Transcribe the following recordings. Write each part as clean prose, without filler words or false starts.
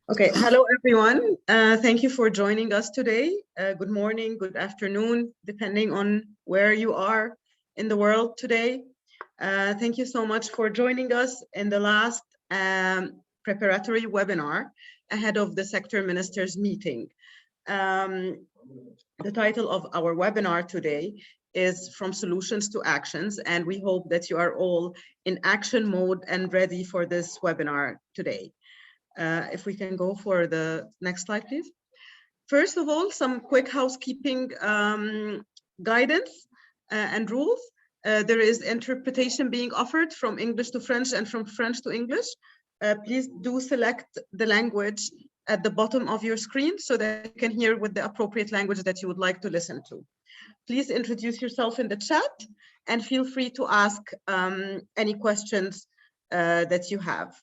Okay, hello everyone. Thank you for joining us today. Good morning, good afternoon, depending on where you are in the world today. Thank you so much for joining us in the last preparatory webinar ahead of the Sector Ministers Meeting. The title of our webinar today is From Solutions to Actions, and we hope that you are all in action mode and ready for this webinar today. If we can go for the next slide, please. First of all, some quick housekeeping guidance and rules. There is interpretation being offered from English to French and from French to English. Please do select the language at the bottom of your screen so that you can hear with the appropriate language that you would like to listen to. Please introduce yourself in the chat and feel free to ask any questions that you have.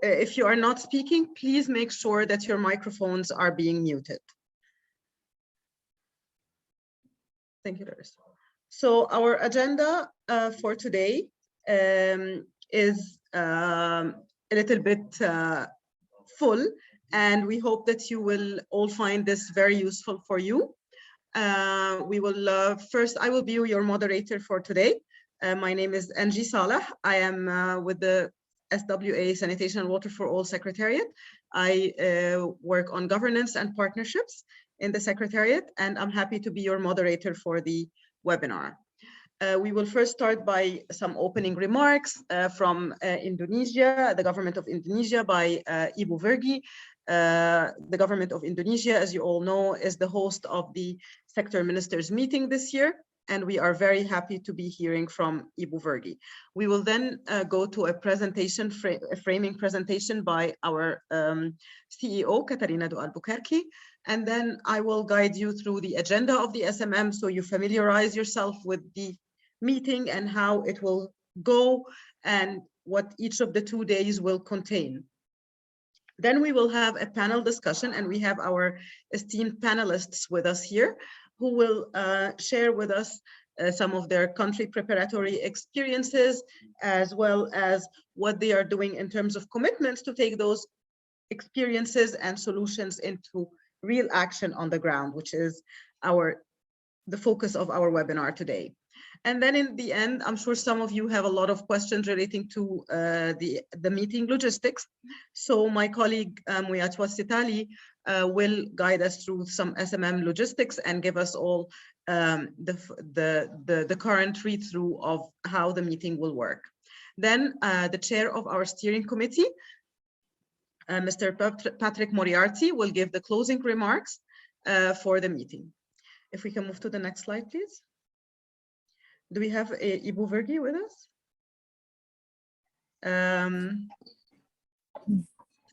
If you are not speaking, please make sure that your microphones are being muted. Thank you, Larissa. So our agenda for today is a little bit full, and we hope that you will all find this very useful for you. We will first, I will be your moderator for today. My name is Angie Saleh. I am with the SWA Sanitation and Water for All Secretariat. I work on governance and partnerships in the Secretariat, and I'm happy to be your moderator for the webinar. We will first start by some opening remarks from Indonesia, the government of Indonesia by Ibu Vergi. The government of Indonesia, as you all know, is the host of the Sector Ministers Meeting this year, and we are very happy to be hearing from Ibu Vergi. We will then go to a presentation, a framing presentation by our CEO, Katarina do Albuquerque, and then I will guide you through the agenda of the SMM so you familiarize yourself with the meeting and how it will go and what each of the 2 days will contain. Then we will have a panel discussion, and we have our esteemed panelists with us here who will share with us some of their country preparatory experiences, as well as what they are doing in terms of commitments to take those experiences and solutions into real action on the ground, which is the focus of our webinar today. And then in the end, I'm sure some of you have a lot of questions relating to the meeting logistics. So my colleague Muyatwa Sitali will guide us through some SMM logistics and give us all the current read-through of how the meeting will work. Then the chair of our steering committee, Mr. Patrick Moriarty, will give the closing remarks for the meeting. If we can move to the next slide, please. Do we have Ibu Vergi with us?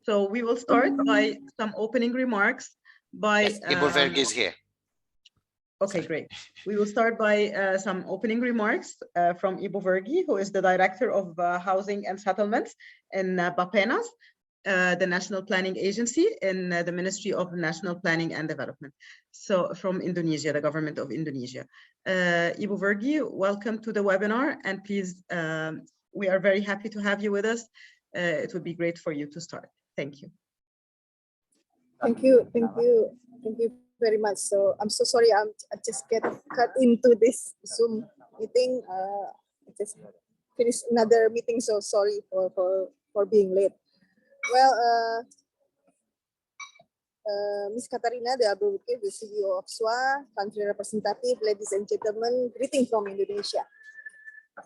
So we will start by some opening remarks by yes, Ibu Vergi is here. Okay, great. We will start by some opening remarks from Ibu Vergi, who is the Director of Housing and Settlements in Bapenas, the National Planning Agency in the Ministry of National Planning and Development. So from Indonesia, the government of Indonesia. Ibu Vergi, welcome to the webinar, and please, we are very happy to have you with us. It would be great for you to start. Thank you. Thank you very much. So I'm so sorry, I just get cut into this Zoom meeting. I just finished another meeting, so sorry for being late. Well, Ms. Katarina de Albuquerque, the CEO of SWA, country representative, ladies and gentlemen, greeting from Indonesia.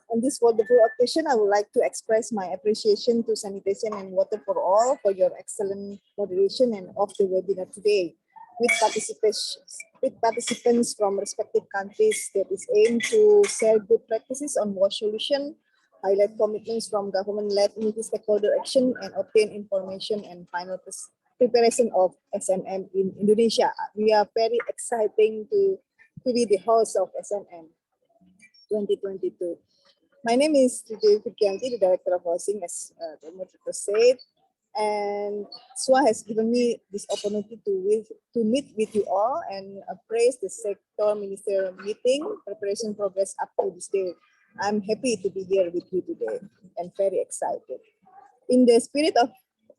On this wonderful occasion, I would like to express my appreciation to Sanitation and Water for All for your excellent moderation and of the webinar today, with participants from respective countries that is aimed to share good practices on wash solution, highlight commitments from government-led multi-stakeholder action, and obtain information and final preparation of SMM in Indonesia. We are very exciting to be the host of SMM 2022. My name is Vikianti, the Director of Housing, as the moderator said, and SWA has given me this opportunity to meet with you all and appraise the Sector Minister Meeting preparation progress up to this day. I'm happy to be here with you today and very excited. In the spirit of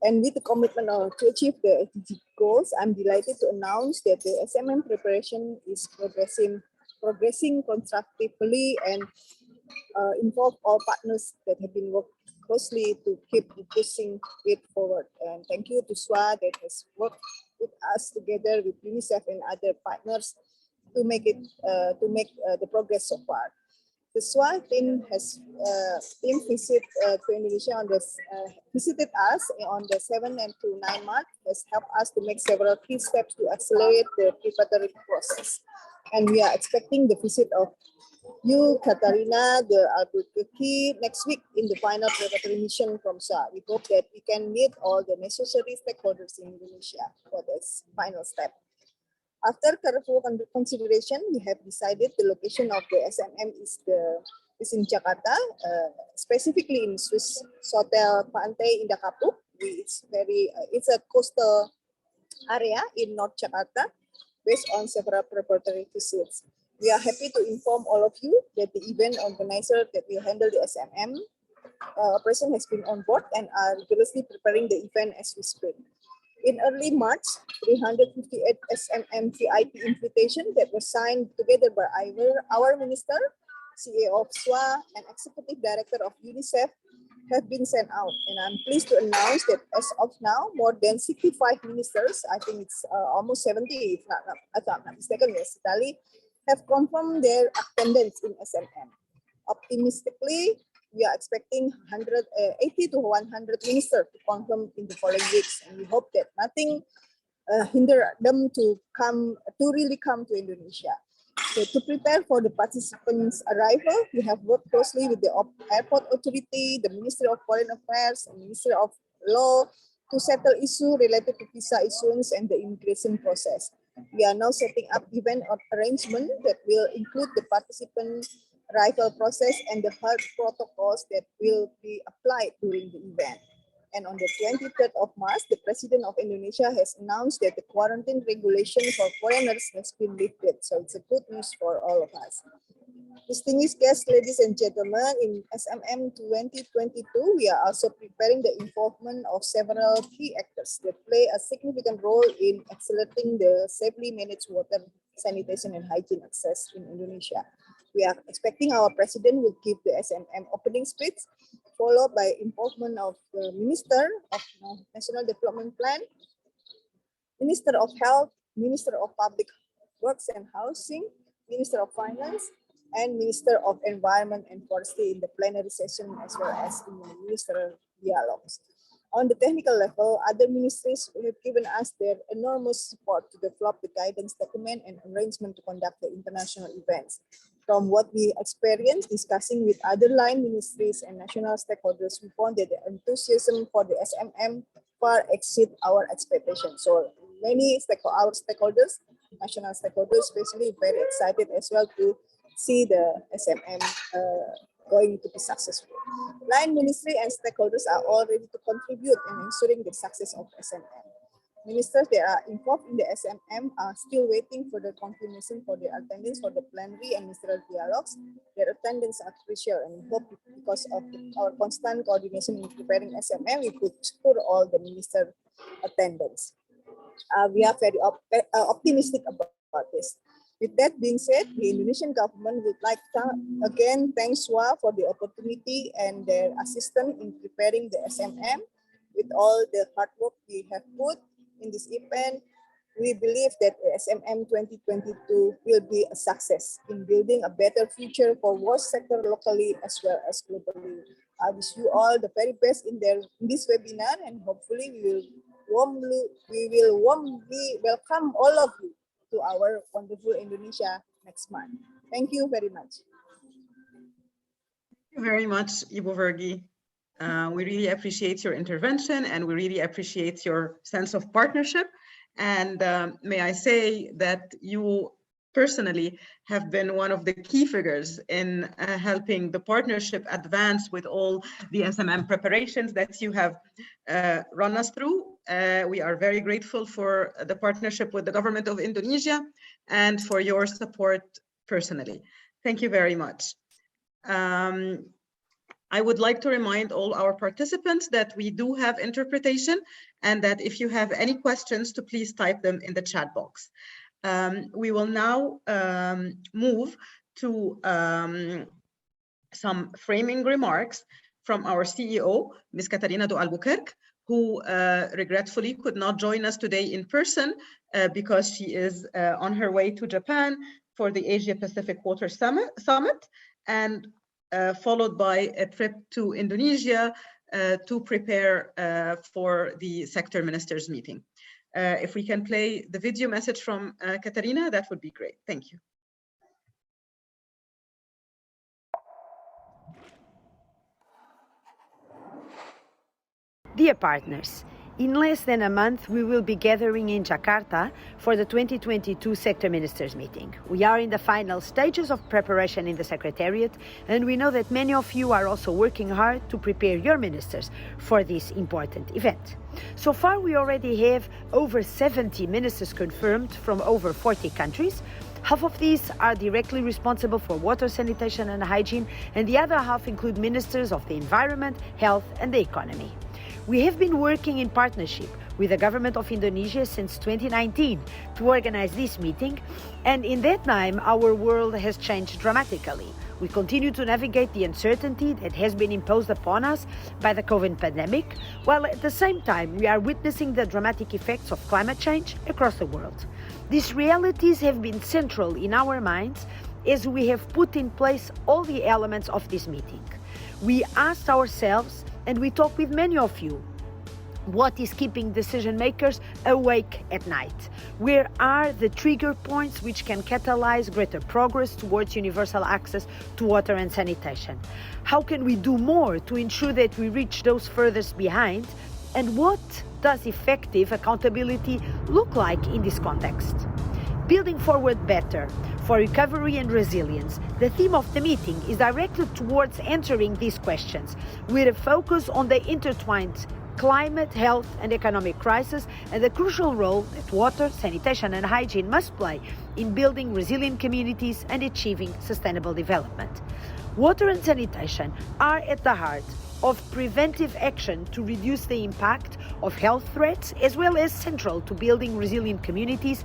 and with the commitment to achieve the SDG goals, I'm delighted to announce that the SMM preparation is progressing constructively and involve all partners that have been working closely to keep pushing it forward. And thank you to SWA that has worked with us together with UNICEF and other partners to make the progress so far. The SWA team has visited to Indonesia visited us on the 7th and to 9 March, has helped us to make several key steps to accelerate the preparatory process. And we are expecting the visit of you, Katarina, the Albuquerque next week in the final preparatory mission from SWA. We hope that we can meet all the necessary stakeholders in Indonesia for this final step. After careful consideration, we have decided the location of the SMM is in Jakarta, specifically in Swiss Hotel Pantai Indah Kapuk. It's a coastal area in North Jakarta, based on several preparatory visits. We are happy to inform all of you that the event organizer that will handle the SMM operation has been on board and are rigorously preparing the event as we speak. In early March, 358 SMM VIP invitation that were signed together by our minister, CEO of SWA, and Executive Director of UNICEF have been sent out. And I'm pleased to announce that as of now, more than 65 ministers, I think it's almost 70, if I'm not mistaken, yes, Italy, have confirmed their attendance in SMM. Optimistically, we are expecting 80 to 100 ministers to confirm in the following weeks, and we hope that nothing hinder them to really come to Indonesia. So to prepare for the participants' arrival, we have worked closely with the airport authority, the Ministry of Foreign Affairs, and Ministry of Law to settle issues related to visa issuance and the immigration process. We are now setting up event arrangement that will include the participant arrival process and the health protocols that will be applied during the event. And on the 23rd of March, the President of Indonesia has announced that the quarantine regulation for foreigners has been lifted. So it's a good news for all of us. Distinguished guests, ladies and gentlemen, in SMM 2022, we are also preparing the involvement of several key actors that play a significant role in accelerating the safely managed water, sanitation, and hygiene access in Indonesia. We are expecting our president will give the SMM opening speech, followed by involvement of the Minister of National Development Plan, Minister of Health, Minister of Public Works and Housing, Minister of Finance, and Minister of Environment and Forestry in the plenary session, as well as in the ministerial dialogues. On the technical level, other ministries have given us their enormous support to develop the guidance document and arrangement to conduct the international events. From what we experienced discussing with other line ministries and national stakeholders, we found that the enthusiasm for the SMM far exceed our expectations. So many our stakeholders, national stakeholders, especially very excited as well to see the SMM going to be successful. Line ministry and stakeholders are all ready to contribute in ensuring the success of SMM. Ministers that are involved in the SMM are still waiting for the confirmation for their attendance for the plenary and ministerial dialogues. Their attendance are crucial, and we hope because of our constant coordination in preparing SMM, we could secure all the minister attendance. We are very optimistic about this. With that being said, the Indonesian government would like to again thank SWA for the opportunity and their assistance in preparing the SMM. With all the hard work we have put in this event, we believe that the SMM 2022 will be a success in building a better future for water sector locally as well as globally. I wish you all the very best in this webinar, and hopefully we will warmly welcome all of you to our wonderful Indonesia next month. Thank you very much. Thank you very much, Ibu Vergi. We really appreciate your intervention, and we really appreciate your sense of partnership. And may I say that you personally have been one of the key figures in helping the partnership advance with all the SMM preparations that you have run us through. We are very grateful for the partnership with the government of Indonesia and for your support personally. Thank you very much. I would like to remind all our participants that we do have interpretation, and that if you have any questions, to please type them in the chat box. We will now move to some framing remarks from our CEO, Ms. Catarina do Albuquerque, who regretfully could not join us today in person because she is on her way to Japan for the Asia Pacific Water Summit, and followed by a trip to Indonesia to prepare for the Sector Ministers Meeting. If we can play the video message from Catarina, that would be great. Thank you. Dear partners, in less than a month, we will be gathering in Jakarta for the 2022 Sector Ministers Meeting. We are in the final stages of preparation in the Secretariat, and we know that many of you are also working hard to prepare your ministers for this important event. So far, we already have over 70 ministers confirmed from over 40 countries. Half of these are directly responsible for water, sanitation and hygiene, and the other half include ministers of the environment, health and the economy. We have been working in partnership with the government of Indonesia since 2019 to organize this meeting, and in that time our world has changed dramatically. We continue to navigate the uncertainty that has been imposed upon us by the COVID pandemic, while at the same time we are witnessing the dramatic effects of climate change across the world. These realities have been central in our minds as we have put in place all the elements of this meeting. We asked ourselves, and we talk with many of you, what is keeping decision makers awake at night? Where are the trigger points which can catalyze greater progress towards universal access to water and sanitation? How can we do more to ensure that we reach those furthest behind? And what does effective accountability look like in this context? Building forward better for recovery and resilience, the theme of the meeting is directed towards answering these questions with a focus on the intertwined climate, health and economic crisis and the crucial role that water, sanitation and hygiene must play in building resilient communities and achieving sustainable development. Water and sanitation are at the heart of preventive action to reduce the impact of health threats, as well as central to building resilient communities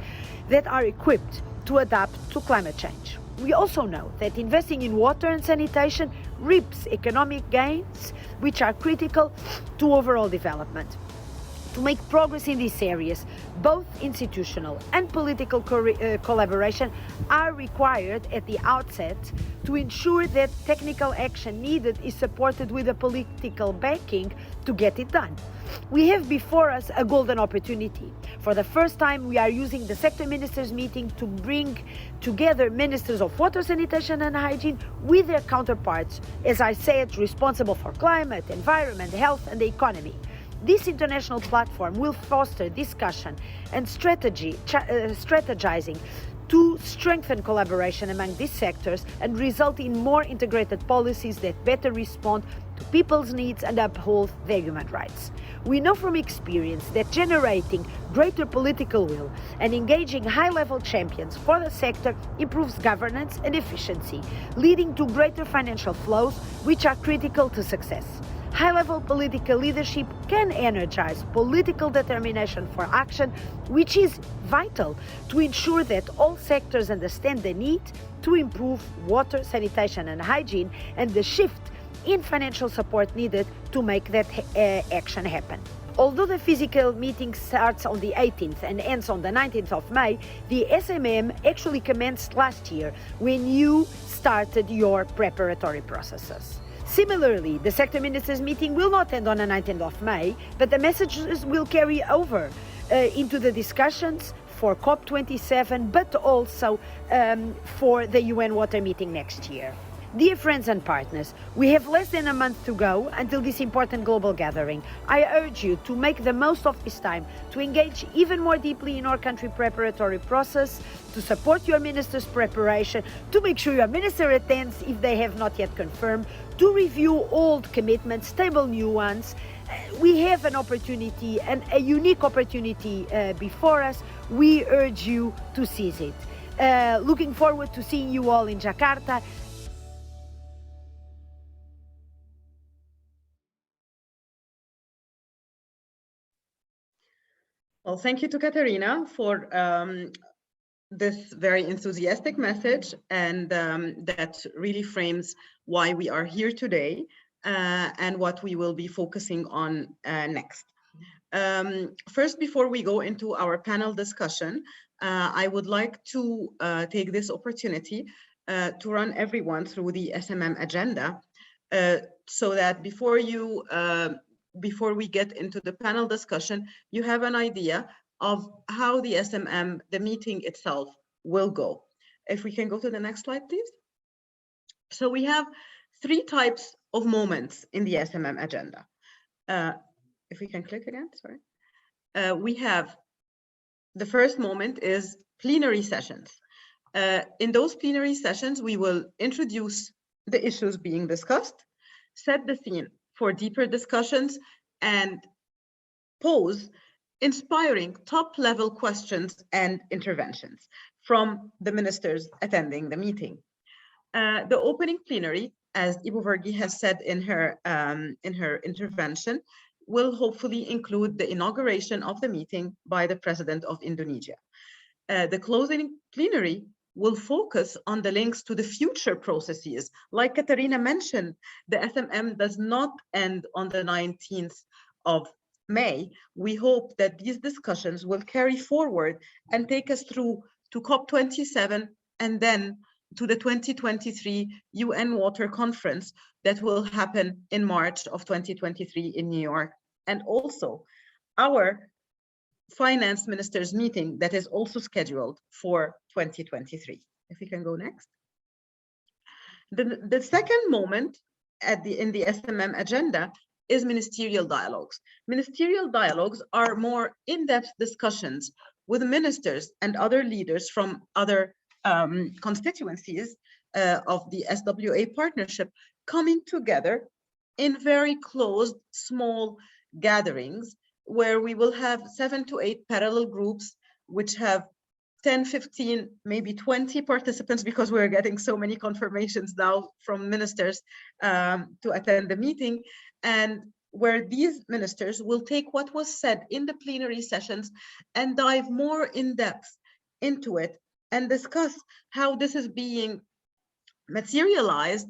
that are equipped to adapt to climate change. We also know that investing in water and sanitation reaps economic gains, which are critical to overall development. To make progress in these areas, both institutional and political collaboration are required at the outset to ensure that technical action needed is supported with the political backing to get it done. We have before us a golden opportunity. For the first time, we are using the Sector Ministers Meeting to bring together ministers of water, sanitation and hygiene with their counterparts, as I said, responsible for climate, environment, health and the economy. This international platform will foster discussion and strategizing to strengthen collaboration among these sectors and result in more integrated policies that better respond to people's needs and uphold their human rights. We know from experience that generating greater political will and engaging high-level champions for the sector improves governance and efficiency, leading to greater financial flows, which are critical to success. High-level political leadership can energize political determination for action, which is vital to ensure that all sectors understand the need to improve water, sanitation and hygiene and the shift in financial support needed to make that action happen. Although the physical meeting starts on the 18th and ends on the 19th of May, the SMM actually commenced last year when you started your preparatory processes. Similarly, the Sector Ministers Meeting will not end on the 19th of May, but the messages will carry over into the discussions for COP27, but also for the UN Water Meeting next year. Dear friends and partners, we have less than a month to go until this important global gathering. I urge you to make the most of this time to engage even more deeply in our country preparatory process, to support your minister's preparation, to make sure your minister attends if they have not yet confirmed, to review old commitments, table new ones. We have an opportunity, and a unique opportunity before us. We urge you to seize it. Looking forward to seeing you all in Jakarta. Well, thank you to Katerina for this very enthusiastic message, and that really frames why we are here today and what we will be focusing on next. First, before we go into our panel discussion, I would like to take this opportunity to run everyone through the SMM agenda so that before we get into the panel discussion, you have an idea of how the SMM, the meeting itself, will go. If we can go to the next slide, please. So we have 3 types of moments in the SMM agenda. If we can click again, sorry. We have the first moment is plenary sessions. In those plenary sessions, we will introduce the issues being discussed, set the scene for deeper discussions, and pose inspiring top-level questions and interventions from the ministers attending the meeting. The opening plenary, as Ibu Vergi has said in her intervention, will hopefully include the inauguration of the meeting by the President of Indonesia. The closing plenary will focus on the links to the future processes. Like Katerina mentioned, the SMM does not end on the 19th of May. We hope that these discussions will carry forward and take us through to COP27 and then to the 2023 UN Water Conference that will happen in March of 2023 in New York, and also our finance ministers meeting that is also scheduled for 2023. If we can go next. The second moment in the SMM agenda is ministerial dialogues. Ministerial dialogues are more in-depth discussions with ministers and other leaders from other constituencies of the SWA partnership coming together in very closed, small gatherings where we will have 7 to 8 parallel groups, which have 10, 15, maybe 20 participants, because we're getting so many confirmations now from ministers to attend the meeting, and where these ministers will take what was said in the plenary sessions and dive more in depth into it and discuss how this is being materialized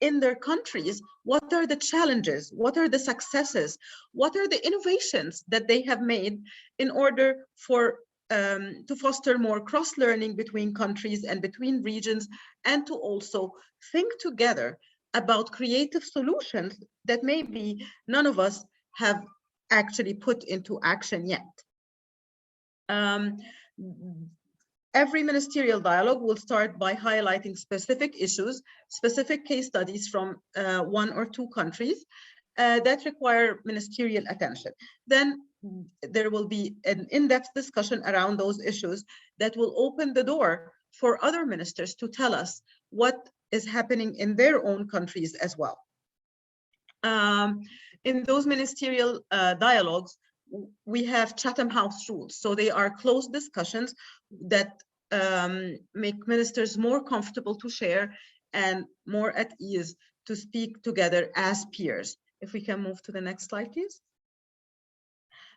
in their countries. What are the challenges? What are the successes? What are the innovations that they have made in order for to foster more cross-learning between countries and between regions, and to also think together about creative solutions that maybe none of us have actually put into action yet. Every ministerial dialogue will start by highlighting specific issues, specific case studies from 1 or 2 countries that require ministerial attention. Then there will be an in-depth discussion around those issues that will open the door for other ministers to tell us what is happening in their own countries as well. In those ministerial dialogues, we have Chatham House rules. So they are closed discussions that make ministers more comfortable to share and more at ease to speak together as peers. If we can move to the next slide, please.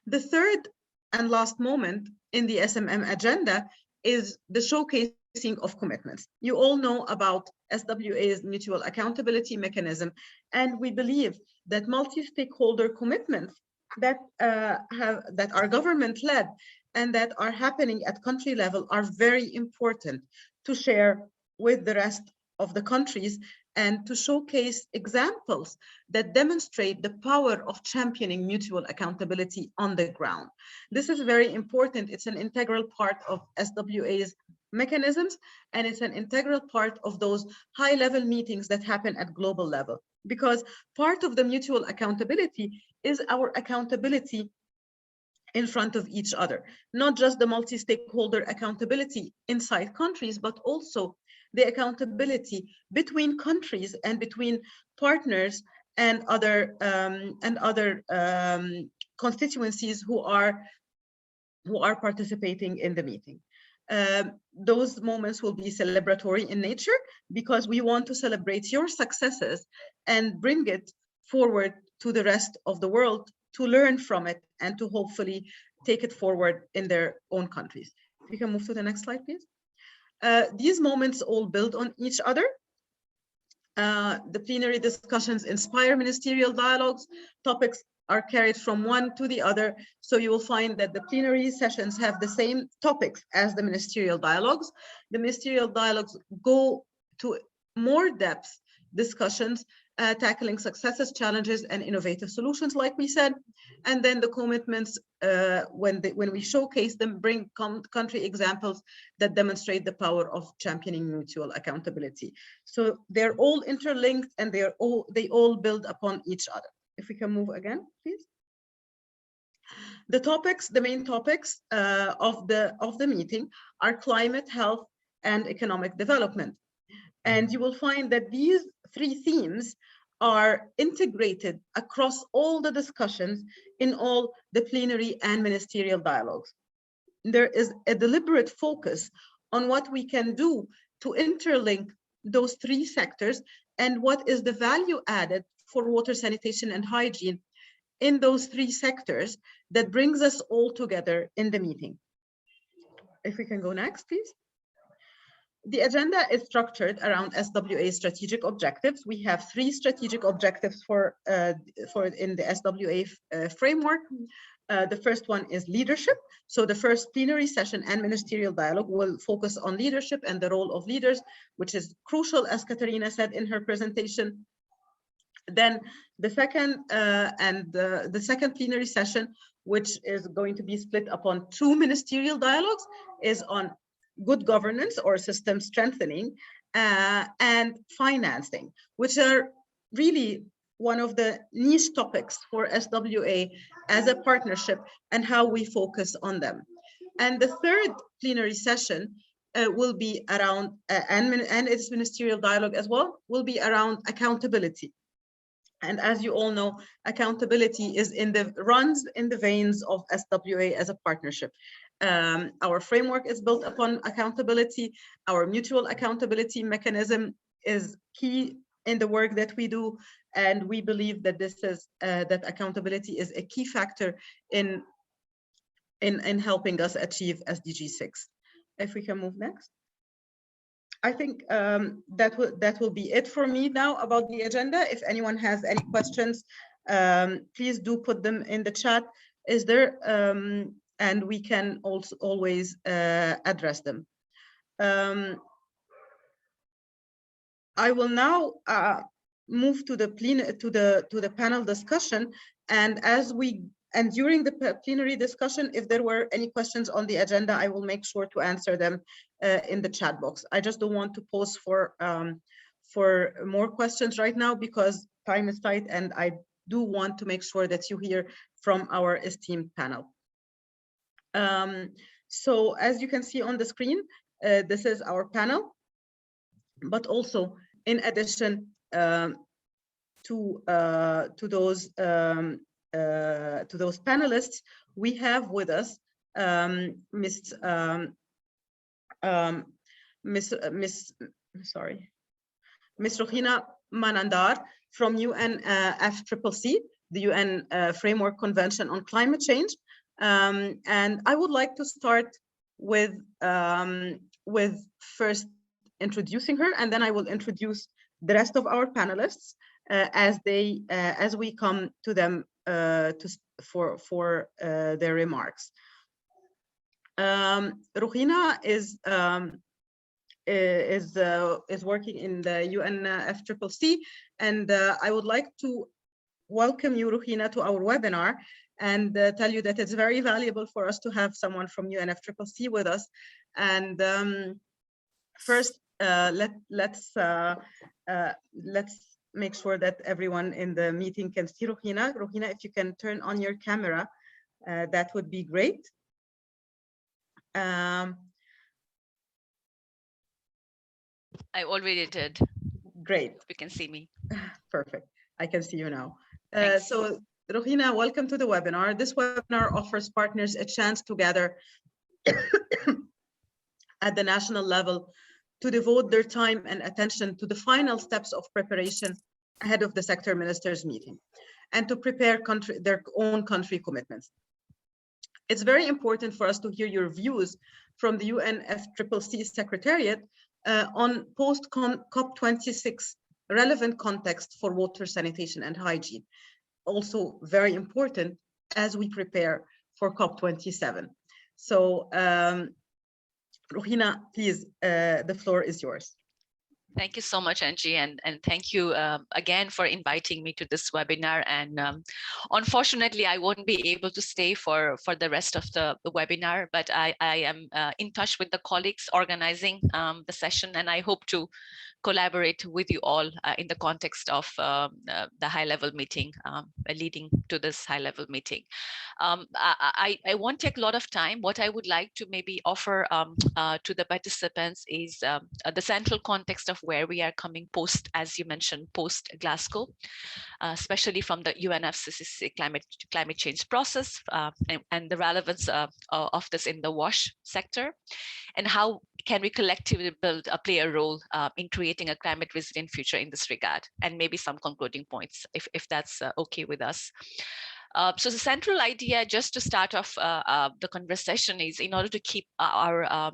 The third and last moment in the SMM agenda is the showcasing of commitments. You all know about SWA's mutual accountability mechanism, and we believe that multi-stakeholder commitments that are government-led and that are happening at country level are very important to share with the rest of the countries and to showcase examples that demonstrate the power of championing mutual accountability on the ground. This is very important. It's an integral part of SWA's mechanisms, and it's an integral part of those high-level meetings that happen at global level, because part of the mutual accountability is our accountability in front of each other, not just the multi-stakeholder accountability inside countries, but also the accountability between countries and between partners and other constituencies who are participating in the meeting. Those moments will be celebratory in nature because we want to celebrate your successes and bring it forward to the rest of the world to learn from it and to hopefully take it forward in their own countries. If you can move to the next slide, please. These moments all build on each other. The plenary discussions inspire ministerial dialogues. Topics are carried from one to the other. So you will find that the plenary sessions have the same topics as the ministerial dialogues. The ministerial dialogues go to more depth discussions, tackling successes, challenges, and innovative solutions, like we said. And then the commitments, when we showcase them, bring country examples that demonstrate the power of championing mutual accountability. So they're all interlinked, and they all build upon each other. If we can move again, please. The main topics of the meeting are climate, health, and economic development. And you will find that these three themes are integrated across all the discussions in all the plenary and ministerial dialogues. There is a deliberate focus on what we can do to interlink those three sectors and what is the value added for water, sanitation, and hygiene in those three sectors that brings us all together in the meeting. If we can go next, please. The agenda is structured around SWA strategic objectives. We have 3 strategic objectives for in the SWA framework. The first one is leadership. So the first plenary session and ministerial dialogue will focus on leadership and the role of leaders, which is crucial, as Katarina said in her presentation. Then the second the second plenary session, which is going to be split upon 2 ministerial dialogues, is on good governance or system strengthening and financing, which are really one of the niche topics for SWA as a partnership and how we focus on them. And the third plenary session will be around, and its ministerial dialogue as well, will be around accountability. And as you all know, accountability is runs in the veins of SWA as a partnership. Our framework is built upon accountability. Our mutual accountability mechanism is key in the work that we do, and we believe that this is that accountability is a key factor in helping us achieve SDG 6. If we can move next. I think that will be it for me now about the agenda. If anyone has any questions, please do put them in the chat. Is there and we can also always address them. I will now move to the panel discussion, and during the plenary discussion, if there were any questions on the agenda, I will make sure to answer them in the chat box. I just don't want to pose for more questions right now because time is tight, and I do want to make sure that you hear from our esteemed panel. So as you can see on the screen, this is our panel, but also in addition to those panelists, we have with us Miss Ruhina Manandar from UNFCCC, the UN Framework Convention on Climate Change. And I would like to start with first introducing her, and then I will introduce the rest of our panelists as we come to them for their remarks. Ruhina is working in the UNFCCC, and I would like to welcome you, Ruhina, to our webinar, and tell you that it's very valuable for us to have someone from UNFCCC with us. And first, let's make sure that everyone in the meeting can see Ruhina. Ruhina, if you can turn on your camera, that would be great. I already did. Great. You can see me. Perfect. I can see you now. Thanks. So Ruhina, welcome to the webinar. This webinar offers partners a chance to gather at the national level to devote their time and attention to the final steps of preparation ahead of the sector ministers meeting and to prepare their own country commitments. It's very important for us to hear your views from the UNFCCC Secretariat on post-COP26 relevant context for water, sanitation, and hygiene. Also very important as we prepare for COP27. So, Ruhina, please, the floor is yours. Thank you so much, Angie, and thank you again for inviting me to this webinar. And unfortunately, I won't be able to stay for the rest of the webinar, but I am in touch with the colleagues organizing the session, and I hope to collaborate with you all in the context of the high-level meeting, leading to this high-level meeting. I won't take a lot of time. What I would like to maybe offer to the participants is the central context of where we are coming post, as you mentioned, post Glasgow, especially from the UNFCCC climate change process and the relevance of this in the WASH sector, and how can we collectively play a role in creating a climate resilient future in this regard, and maybe some concluding points if that's okay with us. So the central idea, just to start off the conversation, is in order to keep our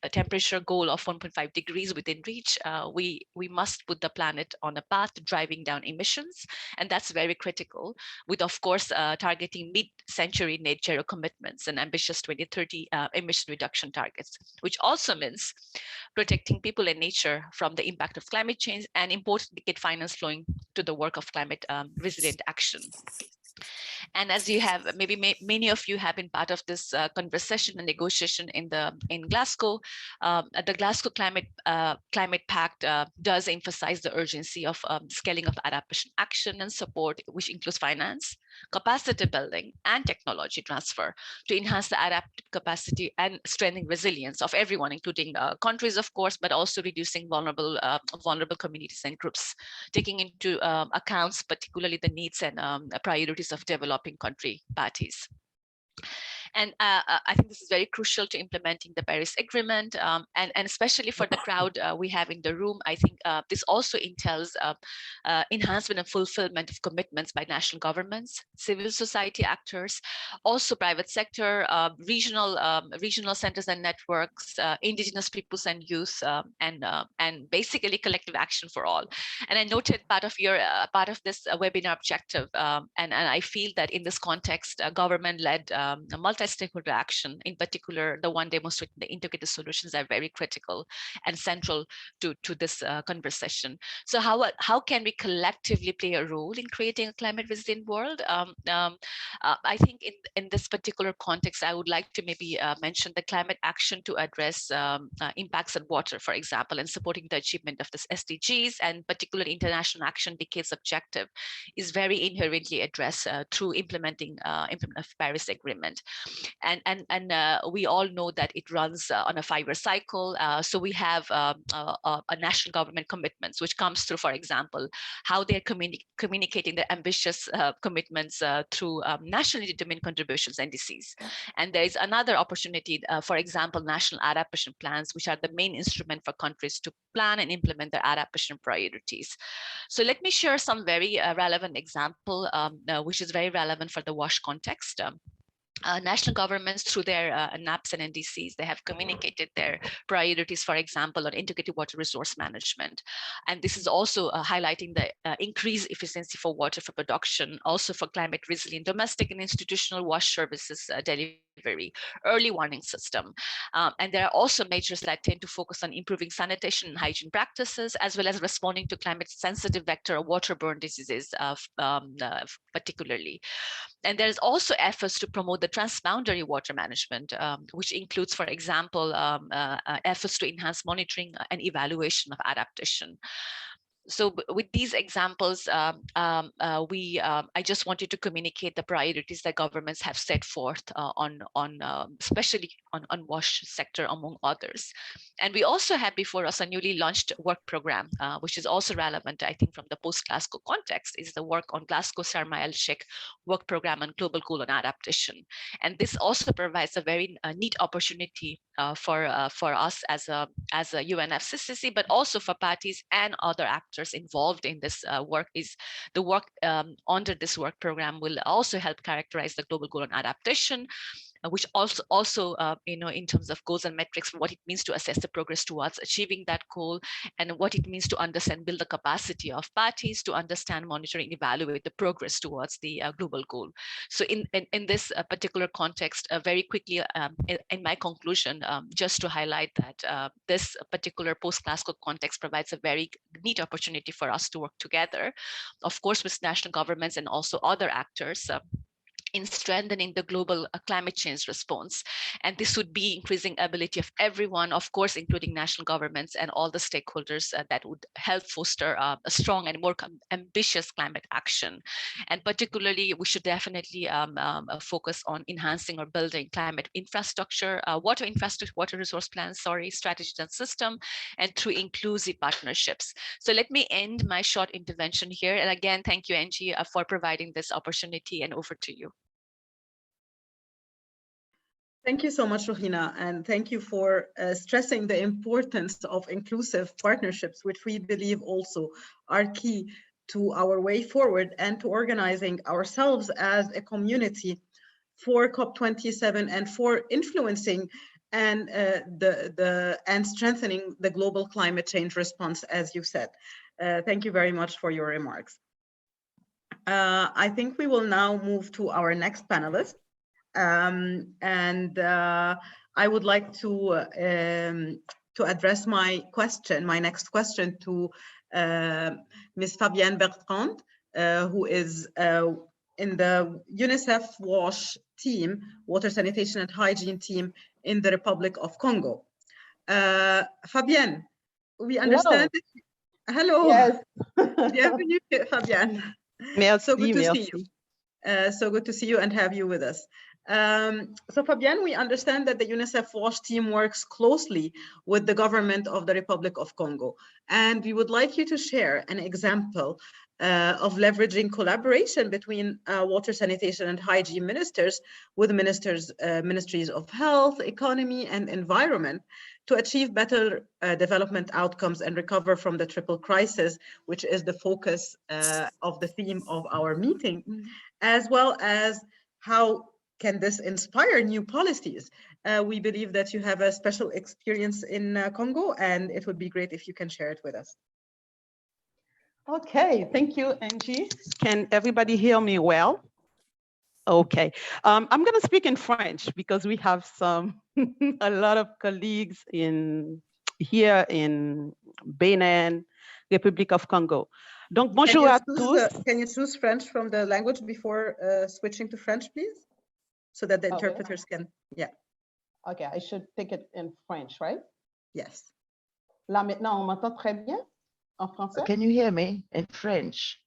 a temperature goal of 1.5 degrees within reach, we must put the planet on a path driving down emissions, and that's very critical, with of course targeting mid-century net zero commitments and ambitious 2030 emission reduction targets, which also means protecting people and nature from the impact of climate change, and importantly get finance flowing to the work of climate resilient action. And as you have, maybe many of you have been part of this conversation and negotiation in Glasgow. The Glasgow Climate Pact does emphasize the urgency of scaling of adaptation action and support, which includes finance, capacity building, and technology transfer to enhance the adaptive capacity and strengthening resilience of everyone, including countries, of course, but also reducing vulnerable communities and groups, taking into accounts particularly the needs and priorities of developing country parties. And I think this is very crucial to implementing the Paris Agreement, and especially for the crowd we have in the room. I think this also entails enhancement and fulfillment of commitments by national governments, civil society actors, also private sector, regional centers and networks, indigenous peoples and youth, and basically collective action for all. And I noted part of this webinar objective, and I feel that in this context, government-led multi-stakeholder action, in particular, the one demonstrating the integrated solutions, are very critical and central to this conversation. So how can we collectively play a role in creating a climate resilient world? I think in this particular context, I would like to maybe mention the climate action to address impacts on water, for example, and supporting the achievement of this SDGs, and particularly international action decade's objective is very inherently addressed through implementing of Paris Agreement. And we all know that it runs on a 5-year cycle. So we have a national government commitments, which comes through, for example, how they're communicating their ambitious commitments through nationally determined contributions, NDCs. And there is another opportunity, for example, national adaptation plans, which are the main instrument for countries to plan and implement their adaptation priorities. So let me share some very relevant example, which is very relevant for the WASH context. National governments, through their NAPs and NDCs, they have communicated their priorities, for example, on integrated water resource management. And this is also highlighting the increased efficiency for water for production, also for climate resilient domestic and institutional wash services delivery, early warning system. And there are also measures that tend to focus on improving sanitation and hygiene practices, as well as responding to climate sensitive vector waterborne diseases particularly. And there's also efforts to promote the transboundary water management, which includes, for example, efforts to enhance monitoring and evaluation of adaptation. So with these examples, I just wanted to communicate the priorities that governments have set forth especially on unwashed sector, among others. And we also have before us a newly launched work program, which is also relevant, I think, from the post-Glasgow context, is the work on Glasgow Sharma el-Sheikh work program on global goal on adaptation. And this also provides a very neat opportunity for us as a UNFCCC, but also for parties and other actors involved in this work. Is the work under this work program will also help characterize the global goal on adaptation, which also in terms of goals and metrics, what it means to assess the progress towards achieving that goal, and what it means to understand, build the capacity of parties to understand, monitor, and evaluate the progress towards the global goal. So in this particular context, very quickly, in my conclusion, just to highlight that this particular post-Glasgow context provides a very neat opportunity for us to work together, of course, with national governments and also other actors, in strengthening the global climate change response. And this would be increasing ability of everyone, of course, including national governments and all the stakeholders that would help foster a strong and more ambitious climate action. And particularly, we should definitely focus on enhancing or building climate infrastructure, water resource plans, strategies and system, and through inclusive partnerships. So let me end my short intervention here. And again, thank you, Angie, for providing this opportunity, and over to you. Thank you so much, Ruhina, and thank you for stressing the importance of inclusive partnerships, which we believe also are key to our way forward and to organizing ourselves as a community for COP27 and for influencing and and strengthening the global climate change response, as you said. Thank you very much for your remarks. I think we will now move to our next panelist. I would like to address my next question to Ms. Fabienne Bertrand, who is in the UNICEF WASH team, Water Sanitation and Hygiene team in the Republic of Congo. Fabienne, we understand. Hello. Yes. Bienvenue, Fabienne. Merci, so good to merci. see you. So good to see you and have you with us. So Fabienne, we understand that the UNICEF WASH team works closely with the government of the Republic of Congo. And we would like you to share an example of leveraging collaboration between water sanitation and hygiene ministers with ministries of health, economy, and environment to achieve better development outcomes and recover from the triple crisis, which is the focus of the theme of our meeting, as well as how can this inspire new policies. We believe that you have a special experience in Congo, and it would be great if you can share it with us. Okay, thank you, Angie. Can everybody hear me well? Okay, I'm going to speak in French because we have a lot of colleagues here in Benin, Republic of Congo. Donc, bonjour à tous. Can you choose French from the language before switching to French, please? So that the interpreters can, yeah. Okay, I should take it in French, right? Yes. Là, maintenant, on m'entend très bien en français? Can you hear me in French?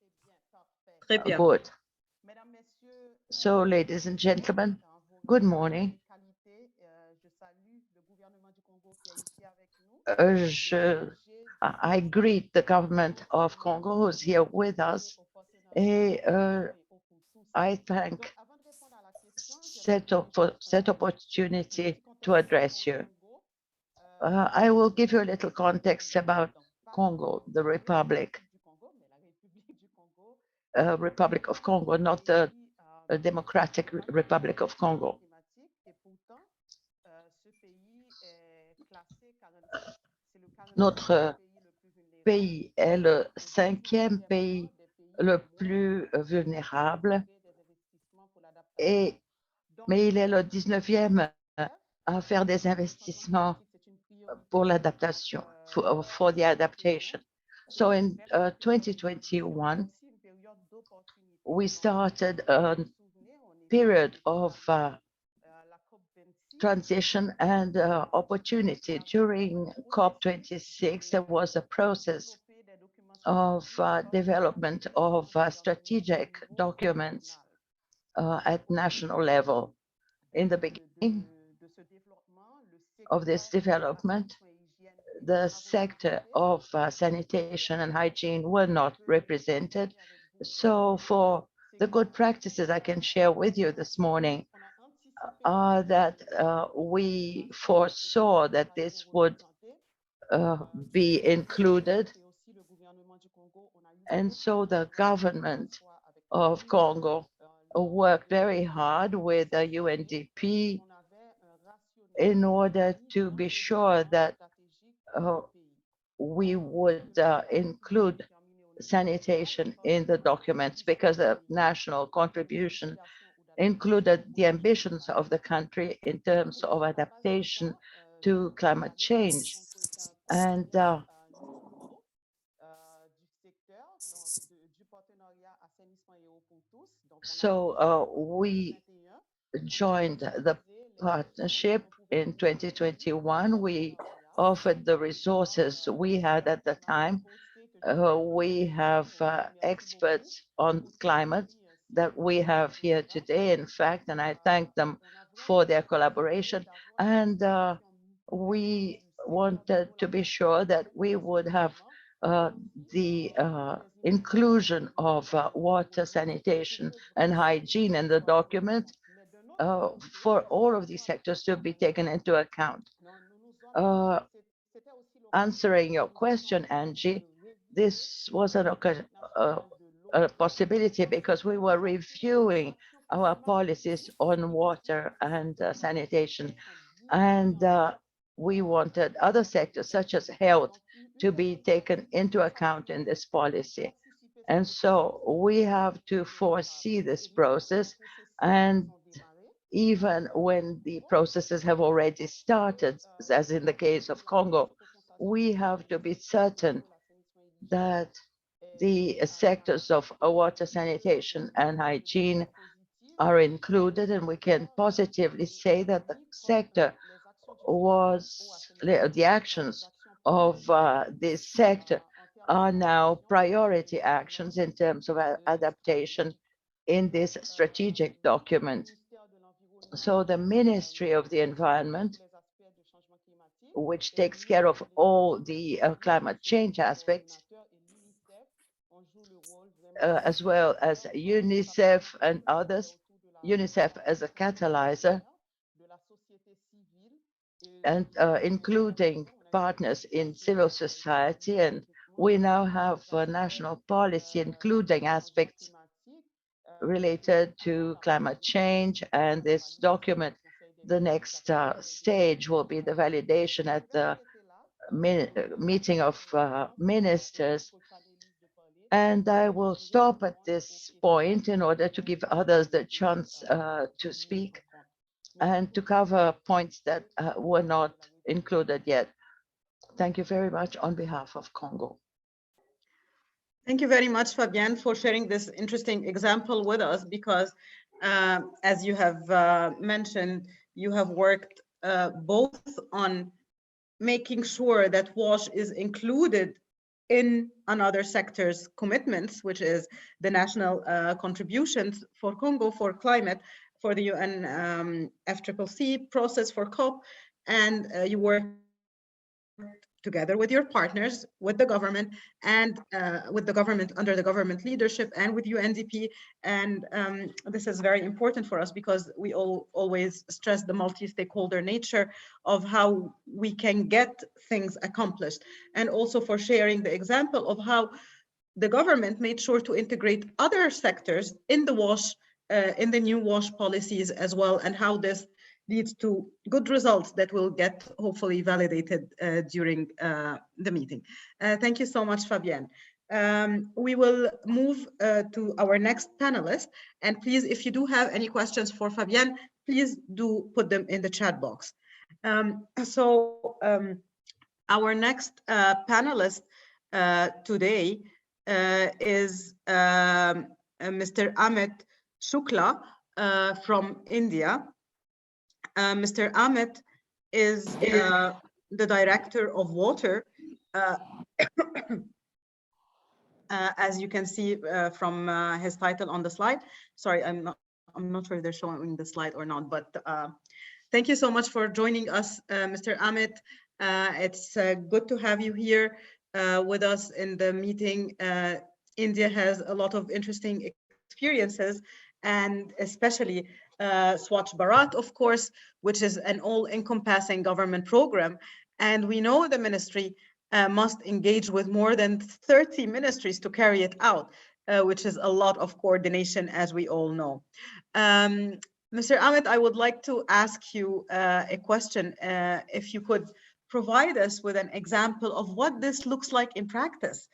Très bien. Good. So, ladies and gentlemen, good morning. I greet the government of Congo who's here with us. I thank cette opportunity to address you. I will give you a little context about Congo, the Republic of Congo, not the Democratic Republic of Congo. Notre pays est le 5e pays le plus vulnérable, mais il est le 19e à faire des investissements pour l'adaptation, for the adaptation. So in 2021, we started a period of transition and opportunity. During COP26, there was a process of development of strategic documents at national level. In the beginning, of this development, the sector of sanitation and hygiene were not represented. So for the good practices I can share with you this morning are that we foresaw that this would be included. And so the government of Congo worked very hard with the UNDP in order to be sure that we would include sanitation in the documents, because the national contribution included the ambitions of the country in terms of adaptation to climate change. And so we joined the partnership in 2021. We offered the resources we had at the time. We have experts on climate that we have here today, in fact, and I thank them for their collaboration. And we wanted to be sure that we would have the inclusion of water, sanitation, and hygiene in the document for all of these sectors to be taken into account. Answering your question, Angie, this was a possibility because we were reviewing our policies on water and sanitation, and we wanted other sectors such as health to be taken into account in this policy. And so we have to foresee this process, and even when the processes have already started, as in the case of Congo, we have to be certain that the sectors of water, sanitation, and hygiene are included, and we can positively say that the sector was, the actions of this sector are now priority actions in terms of adaptation in this strategic document. So the Ministry of the Environment, which takes care of all the climate change aspects, as well as UNICEF and others, UNICEF as a catalyzer, and including partners in civil society. And we now have a national policy including aspects related to climate change. And this document, the next stage will be the validation at the meeting of ministers. And I will stop at this point in order to give others the chance to speak and to cover points that were not included yet. Thank you very much on behalf of Congo. Thank you very much, Fabienne, for sharing this interesting example with us, because as you have mentioned, you have worked both on making sure that WASH is included in another sector's commitments, which is the national contributions for Congo for climate, for the UN FCCC process for COP, and you work together with your partners, with the government, and with the government under the government leadership, and with UNDP. And this is very important for us because we always stress the multi-stakeholder nature of how we can get things accomplished, and also for sharing the example of how the government made sure to integrate other sectors in the WASH, in the new WASH policies as well, and how this leads to good results that will get hopefully validated during the meeting. Thank you so much, Fabienne. We will move to our next panelist. And please, if you do have any questions for Fabienne, please do put them in the chat box. Our next panelist today is Mr. Amit Shukla from India. Mr. Amit is the Director of Water, as you can see from his title on the slide. Sorry, I'm not sure if they're showing the slide or not, but Thank you so much for joining us, Mr. Amit. It's good to have you here with us in the meeting. India has a lot of interesting experiences, and especially Swachh Bharat, of course, which is an all-encompassing government program. And we know the ministry must engage with more than 30 ministries to carry it out, which is a lot of coordination, as we all know. Mr. Amit, I would like to ask you a question. If you could provide us with an example of what this looks like in practice,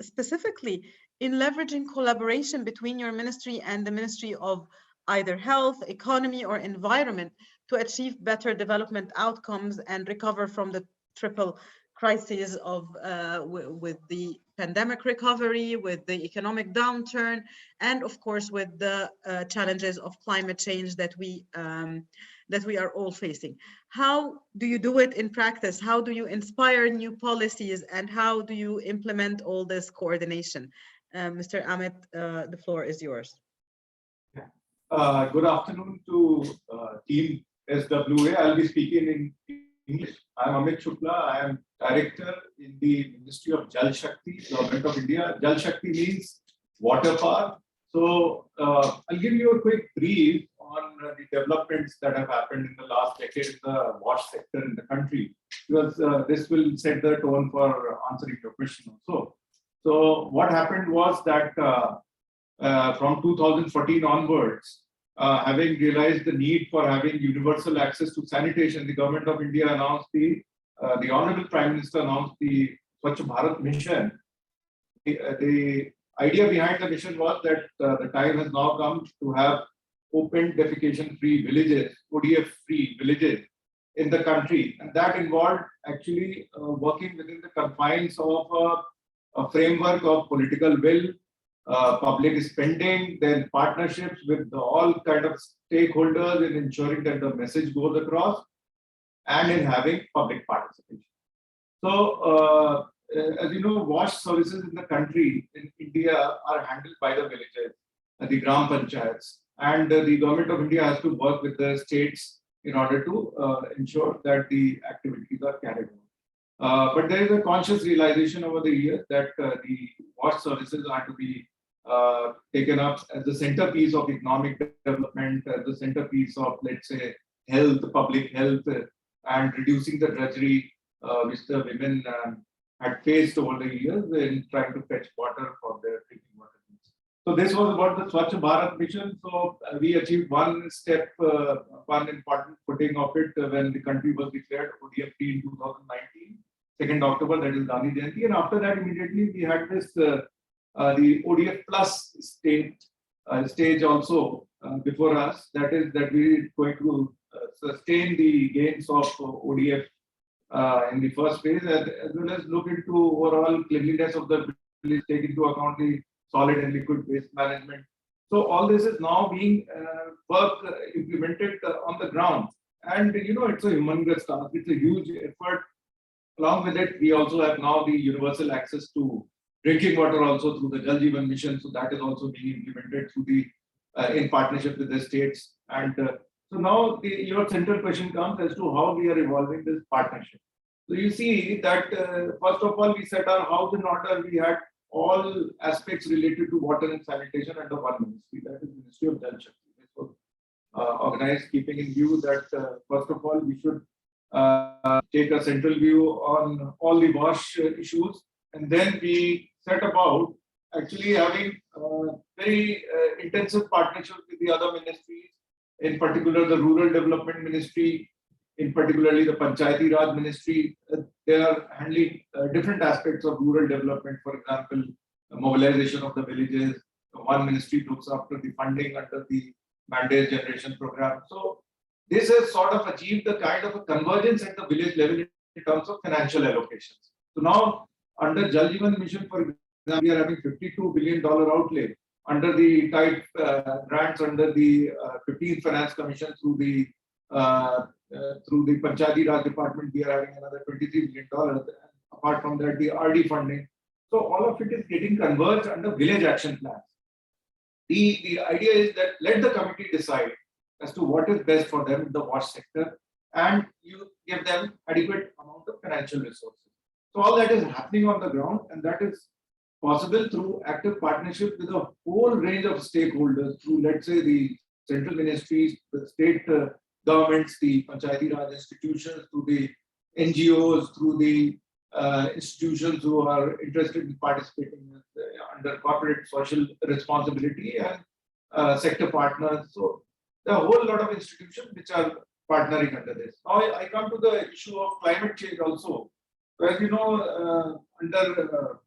specifically in leveraging collaboration between your ministry and the Ministry of either Health, Economy, or Environment to achieve better development outcomes and recover from the triple crises of with the pandemic recovery, with the economic downturn, and of course with the challenges of climate change that we are all facing. How do you do it in practice? How do you inspire new policies, and how do you implement all this coordination? Mr. Amit, the floor is yours. Good afternoon to Team SWA. I'll be speaking in English. I'm Amit Shukla. I am Director in the Ministry of Jal Shakti, Government of India. Jal Shakti means water power. So I'll give you a quick brief on the developments that have happened in the last decade in the wash sector in the country, because this will set the tone for answering your question also. So what happened was that from 2014 onwards, having realized the need for having universal access to sanitation, the Government of India announced the Honorable Prime Minister announced the SWA Bharat mission. The idea behind the mission was that the time has now come to have open defecation-free villages, ODF-free villages in the country, and that involved actually working within the confines of a framework of political will, public spending, then partnerships with all kind of stakeholders in ensuring that the message goes across, and in having public participation. So, as you know, wash services in the country, in India, are handled by the villages, the Gram Panchayats, and the Government of India has to work with the states in order to ensure that the activities are carried on. But there is a conscious realization over the years that the wash services are to be taken up as the centerpiece of economic development, as the centerpiece of, let's say, health, public health, and reducing the drudgery which the women had faced over the years in trying to fetch water for their drinking water needs. So this was about the SWA Bharat mission. So we achieved one step, one important footing of it when the country was declared ODF-free in 2019, 2nd October, that is Gandhi Jayanti. And after that, immediately we had this the ODF plus stage also before us. That is that we are going to sustain the gains of ODF in the first phase, as well as look into overall cleanliness of the village, take into account the solid and liquid waste management. So all this is now being implemented on the ground, and you know, it's a humongous task. It's a huge effort. Along with it, we also have now the universal access to drinking water also through the Jal Jeevan mission. So that is also being implemented through the in partnership with the states. And so now your central question comes as to how we are evolving this partnership. So you see that first of all, we set our house in order. We had all aspects related to water and sanitation under one ministry, that is Ministry of Jal Shakti. This was organized keeping in view that first of all, we should take a central view on all the wash issues, and then we set about actually having very intensive partnerships with the other ministries, in particular the Rural Development Ministry, in particularly the Panchayati Raj Ministry. They are handling different aspects of rural development, for example, mobilization of the villages. One ministry looks after the funding under the Mandate Generation Program. So this has sort of achieved a kind of a convergence at the village level in terms of financial allocations. So now under Jal Jeevan Mission, for example, we are having $52 billion outlay under the type grants under the 15th Finance Commission through the Panchayati Raj Department. We are having another $23 billion. Apart from that, the RD funding. So all of it is getting converged under village action plans. The idea is that let the committee decide as to what is best for them in the wash sector, and you give them adequate amount of financial resources. So all that is happening on the ground, and that is possible through active partnership with a whole range of stakeholders, through, let's say, the central ministries, the state governments, the Panchayati Raj institutions, through the NGOs, through the institutions who are interested in participating under corporate social responsibility, and sector partners. So there are a whole lot of institutions which are partnering under this. Now I come to the issue of climate change also. So as you know, under the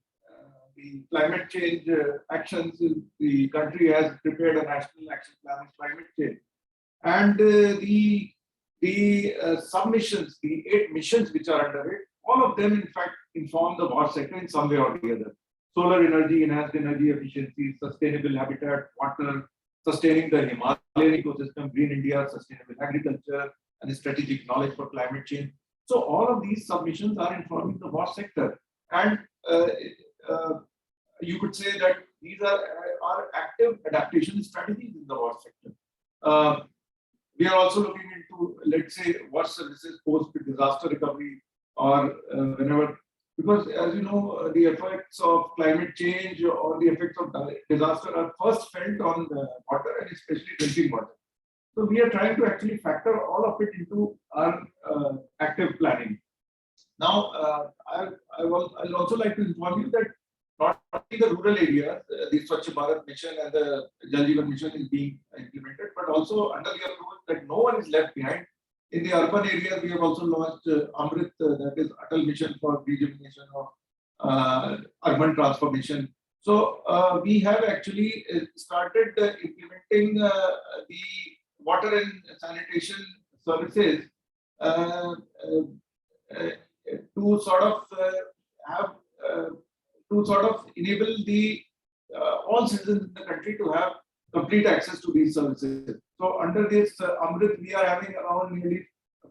climate change actions, the country has prepared a national action plan on climate change, and the submissions, the 8 missions which are under it, all of them in fact inform the water sector in some way or the other. Solar energy, enhanced energy efficiency, sustainable habitat, water, sustaining the Himalayan ecosystem, Green India, sustainable agriculture, and strategic knowledge for climate change. So all of these submissions are informing the water sector, and you could say that these are active adaptation strategies in the water sector. We are also looking into, let's say, what services post-disaster recovery, or whenever, because as you know, the effects of climate change or the effects of disaster are first felt on water, and especially drinking water. So we are trying to actually factor all of it into our active planning. Now, I'll also like to inform you that not only the rural areas, the Swachh Bharat mission and the Jal Jeevan mission is being implemented, but also under the approach that no one is left behind. In the urban areas, we have also launched Amrit, that is Atal Mission for Rejuvenation of Urban Transformation. So we have actually started implementing the water and sanitation services to sort of have to sort of enable the all citizens in the country to have complete access to these services. So under this Amrit, we are having around nearly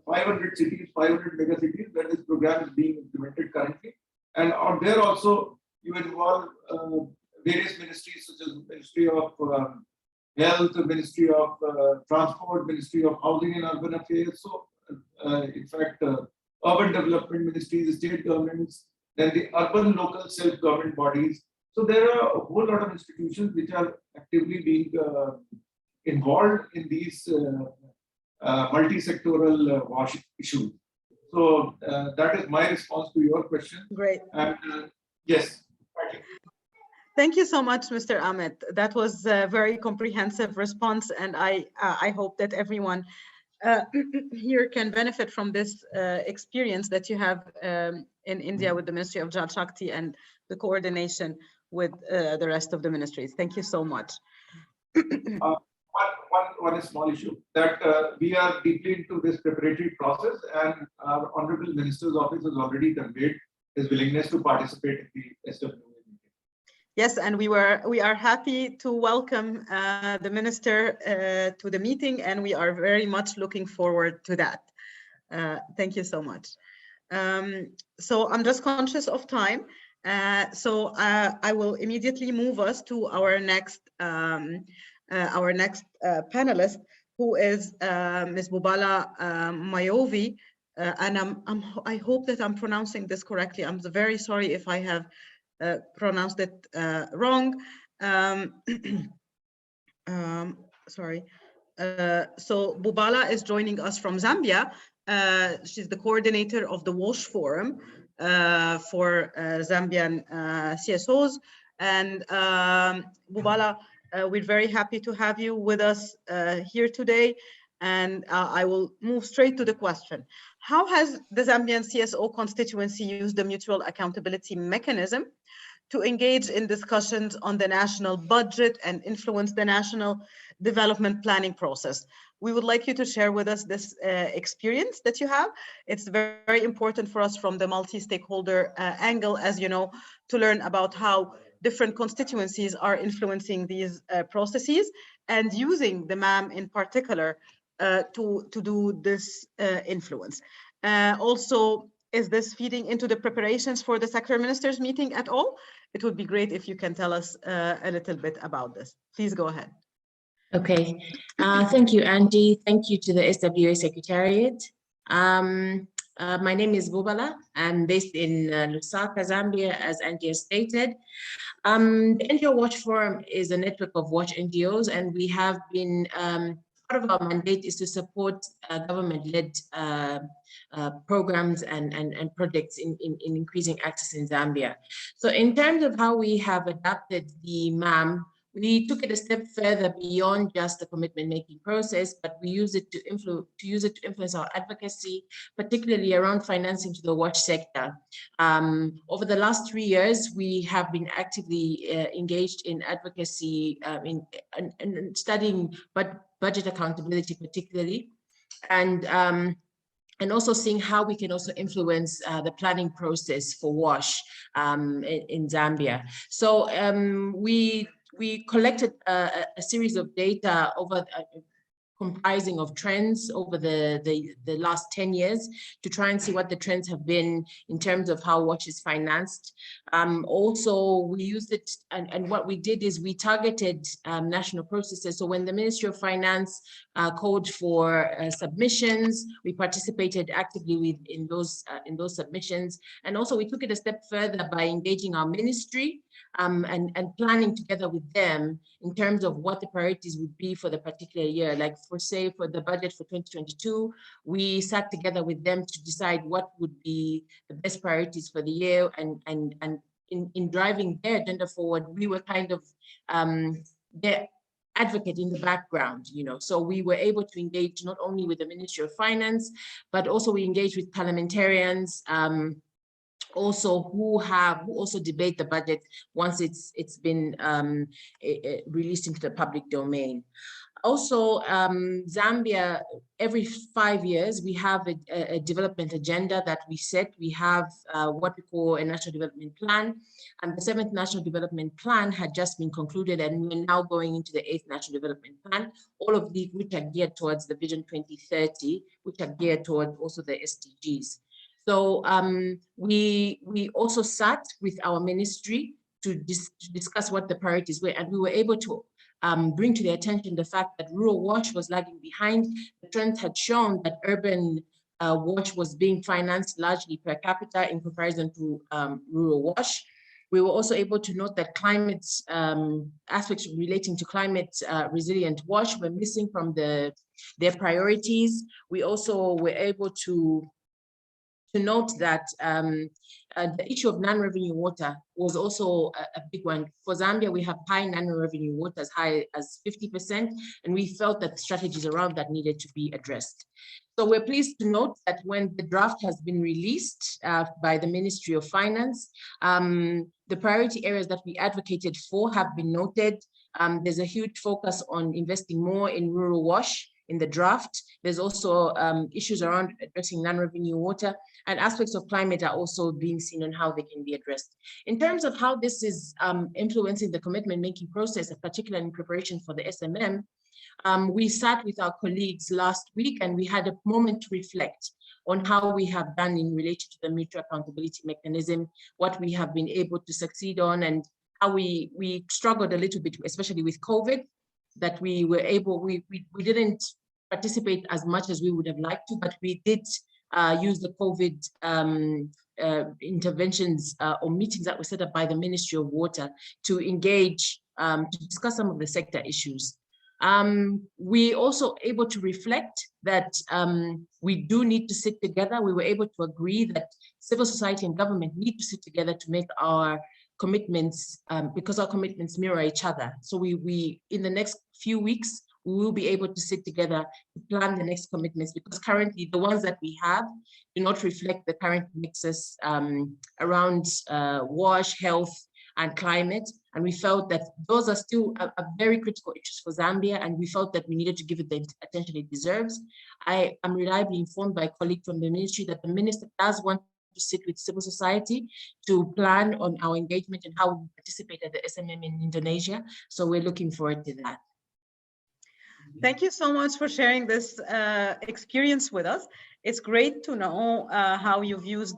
500 cities, 500 mega cities where this program is being implemented currently. And out there also you involve various ministries such as Ministry of Health, Ministry of Transport, Ministry of Housing and Urban Affairs. So in fact, urban development ministries, state governments, then the urban local self-government bodies. So there are a whole lot of institutions which are actively being involved in these multi-sectoral wash issues. So that is my response to your question. Great. And yes. Thank you so much, Mr. Amit. That was a very comprehensive response, and I hope that everyone here can benefit from this experience that you have in India with the Ministry of Jal Shakti and the coordination with the rest of the ministries. Thank you so much. One small issue that we are deeply into this preparatory process, and our Honorable Minister's Office has already conveyed his willingness to participate in the SWA meeting. Yes, and we are happy to welcome the minister to the meeting, and we are very much looking forward to that. Thank you so much. So I'm just conscious of time, so I will immediately move us to our next panelist, who is Ms. Bubala Mayovi, and I hope that I'm pronouncing this correctly. I'm very sorry if I have pronounced it wrong. Sorry. So Bubala is joining us from Zambia. She's the coordinator of the WASH Forum for Zambian CSOs. And Bubala, we're very happy to have you with us here today. And I will move straight to the question. How has the Zambian CSO constituency used the mutual accountability mechanism to engage in discussions on the national budget and influence the national development planning process? We would like you to share with us this experience that you have. It's very important for us from the multi-stakeholder angle, as you know, to learn about how different constituencies are influencing these processes and using the MAM in particular to do this influence. Also, is this feeding into the preparations for the sector ministers meeting at all? It would be great if you can tell us a little bit about this. Please go ahead. Okay, thank you, Angie. Thank you to the SWA Secretariat. My name is Bubala. I'm based in Lusaka, Zambia, as Angie has stated. The NGO Watch Forum is a network of watch NGOs, and we have been, part of our mandate is to support government-led programs and projects in increasing access in Zambia. So in terms of how we have adapted the MAM, we took it a step further beyond just the commitment-making process, but we use it to influence our advocacy, particularly around financing to the watch sector. Over the last 3 years, we have been actively engaged in advocacy, in studying budget accountability, particularly, and also seeing how we can also influence the planning process for WASH in Zambia. So we collected a series of data over comprising of trends over the last 10 years to try and see what the trends have been in terms of how WASH is financed. Also, we used it, and what we did is we targeted national processes. So when the Ministry of Finance called for submissions, we participated actively in those submissions. And also we took it a step further by engaging our ministry and planning together with them in terms of what the priorities would be for the particular year. Like for the budget for 2022, we sat together with them to decide what would be the best priorities for the year, and in driving their agenda forward, we were kind of their advocate in the background, you know. So we were able to engage not only with the Ministry of Finance, but also we engaged with parliamentarians, also who also debate the budget once it's been released into the public domain. Also, Zambia, every 5 years, we have a development agenda that we set. We have what we call a national development plan, and the 7th national development plan had just been concluded, and we're now going into the 8th national development plan, all of these which are geared towards the Vision 2030, which are geared towards also the SDGs. So we also sat with our ministry to discuss what the priorities were, and we were able to bring to their attention the fact that rural WASH was lagging behind. The trends had shown that urban WASH was being financed largely per capita in comparison to rural WASH. We were also able to note that climate aspects relating to climate resilient WASH were missing from their priorities. We also were able to note that the issue of non-revenue water was also a big one. For Zambia, we have high non-revenue water, as high as 50%, and we felt that strategies around that needed to be addressed. So we're pleased to note that when the draft has been released by the Ministry of Finance, the priority areas that we advocated for have been noted. There's a huge focus on investing more in rural WASH in the draft. There's also issues around addressing non-revenue water, and aspects of climate are also being seen on how they can be addressed. In terms of how this is influencing the commitment-making process, particularly in preparation for the SMM, we sat with our colleagues last week and we had a moment to reflect on how we have done in relation to the mutual accountability mechanism, what we have been able to succeed on, and how we struggled a little bit, especially with COVID, that we didn't participate as much as we would have liked to, but we did use the COVID interventions or meetings that were set up by the Ministry of Water to engage, to discuss some of the sector issues. We also able to reflect that we do need to sit together. We were able to agree that civil society and government need to sit together to make our commitments, because our commitments mirror each other. So we in the next few weeks, we will be able to sit together to plan the next commitments, because currently the ones that we have do not reflect the current mixes around WASH, health, and climate. And we felt that those are still a very critical issues for Zambia, and we felt that we needed to give it the attention it deserves. I am reliably informed by a colleague from the ministry that the minister does want to sit with civil society to plan on our engagement and how we participate at the SMM in Indonesia. So we're looking forward to that. Thank you so much for sharing this experience with us. It's great to know how you've used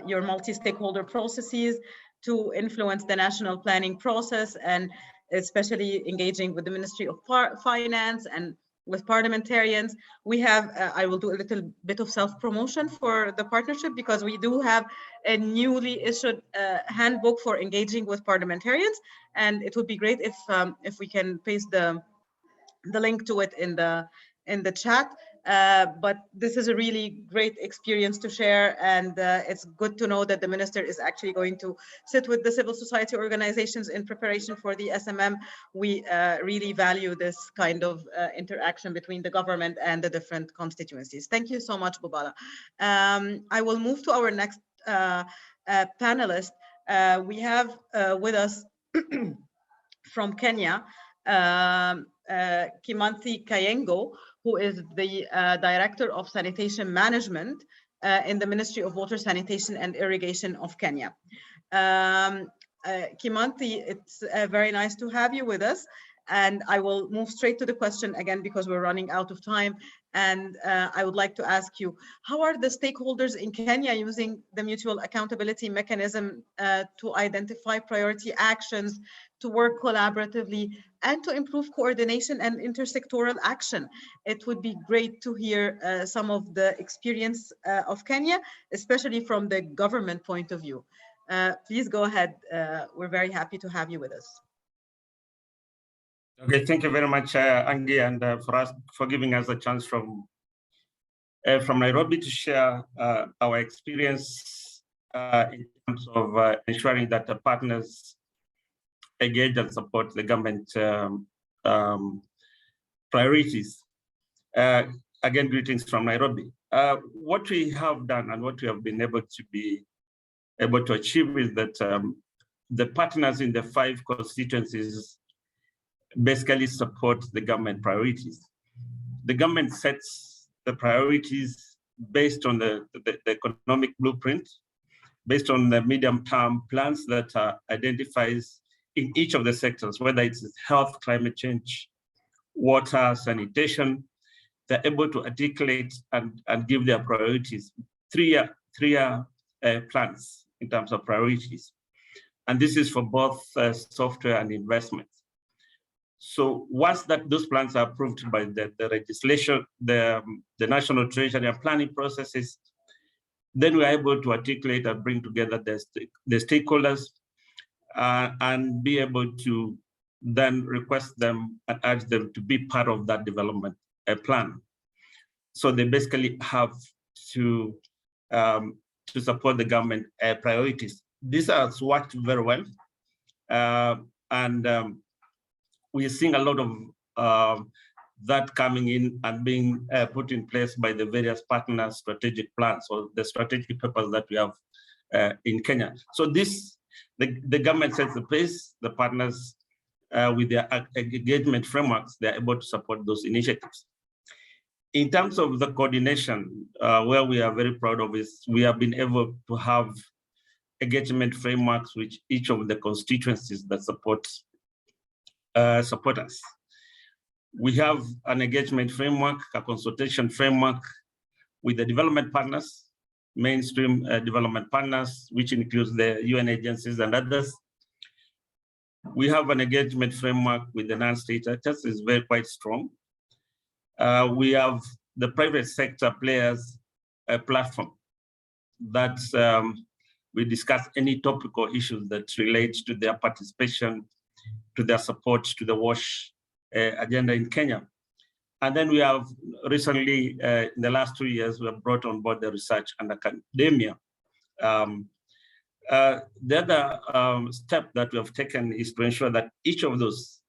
your multi-stakeholder processes to influence the national planning process, and especially engaging with the Ministry of Finance and with parliamentarians. We have, I will do a little bit of self-promotion for the partnership, because we do have a newly issued handbook for engaging with parliamentarians, and it would be great if we can paste the link to it in the chat. But this is a really great experience to share, and it's good to know that the minister is actually going to sit with the civil society organizations in preparation for the SMM. We really value this kind of interaction between the government and the different constituencies. Thank you so much, Bubala. I will move to our next panelist. We have with us from Kenya, Kimanthi Kayengo, who is the Director of Sanitation Management in the Ministry of Water, Sanitation and Irrigation of Kenya. Kimanthi, it's very nice to have you with us. And I will move straight to the question again, because we're running out of time. And I would like to ask you, how are the stakeholders in Kenya using the mutual accountability mechanism to identify priority actions, to work collaboratively, and to improve coordination and intersectoral action? It would be great to hear some of the experience of Kenya, especially from the government point of view. Please go ahead. We're very happy to have you with us. Okay, thank you very much, Angie, and for giving us a chance from Nairobi to share our experience in terms of ensuring that the partners engage and support the government priorities. Again, greetings from Nairobi. What we have done and what we have been able to achieve is that the partners in the 5 constituencies basically support the government priorities. The government sets the priorities based on the economic blueprint, based on the medium-term plans that identifies in each of the sectors, whether it's health, climate change, water, sanitation. They're able to articulate and give their priorities, three-year plans in terms of priorities. And this is for both software and investments. So once those plans are approved by the legislation, the national treasury and planning processes, then we're able to articulate and bring together the stakeholders and be able to then request them and urge them to be part of that development plan. So they basically have to support the government priorities. This has worked very well. We're seeing a lot of that coming in and being put in place by the various partner strategic plans or the strategic papers that we have in Kenya. So the government sets the pace, the partners with their engagement frameworks, they're able to support those initiatives. In terms of the coordination, where we are very proud of is we have been able to have engagement frameworks which each of the constituencies that support us. We have an engagement framework, a consultation framework with the development partners, mainstream development partners, which includes the UN agencies and others. We have an engagement framework with the non-state actors, is quite strong. We have the private sector players platform that we discuss any topical issues that relate to their participation, to their support to the WASH agenda in Kenya. And then we have recently, in the last 2 years, we have brought on board the research and academia. The other step that we have taken is to ensure that each of those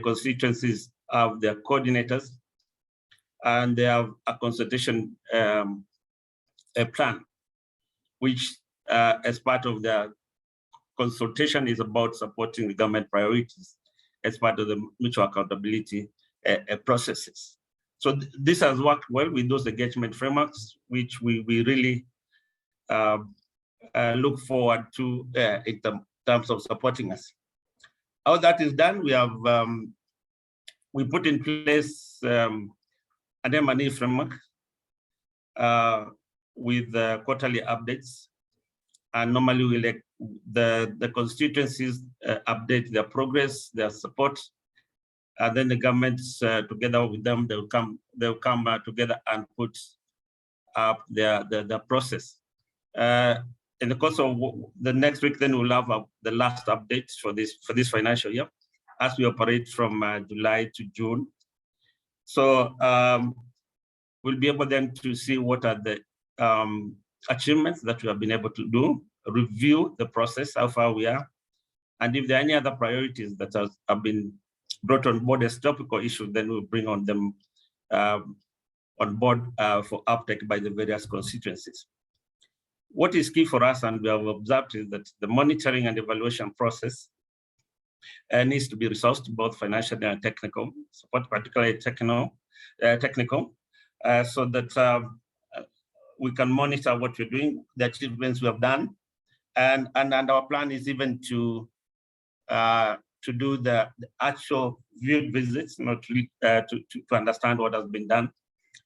constituencies have their coordinators and they have a consultation plan, which as part of their consultation is about supporting the government priorities as part of the mutual accountability processes. So this has worked well with those engagement frameworks, which we really look forward to in terms of supporting us. How that is done, we have we put in place an M&E framework with quarterly updates. and normally we let the constituencies update their progress, their support, and then the governments together with them, they'll come together and put up the process. In the course of the next week, then we'll have the last updates for this financial year, as we operate from July to June. So we'll be able then to see what are the achievements that we have been able to do, review the process, how far we are, and if there are any other priorities that have been brought on board as topical issues, then we'll bring on them on board for uptake by the various constituencies. What is key for us, and we have observed, is that the monitoring and evaluation process needs to be resourced, both financially and technical support, particularly technical, so that we can monitor what we're doing, the achievements we have done, and our plan is even to do the actual field visits, not to understand what has been done,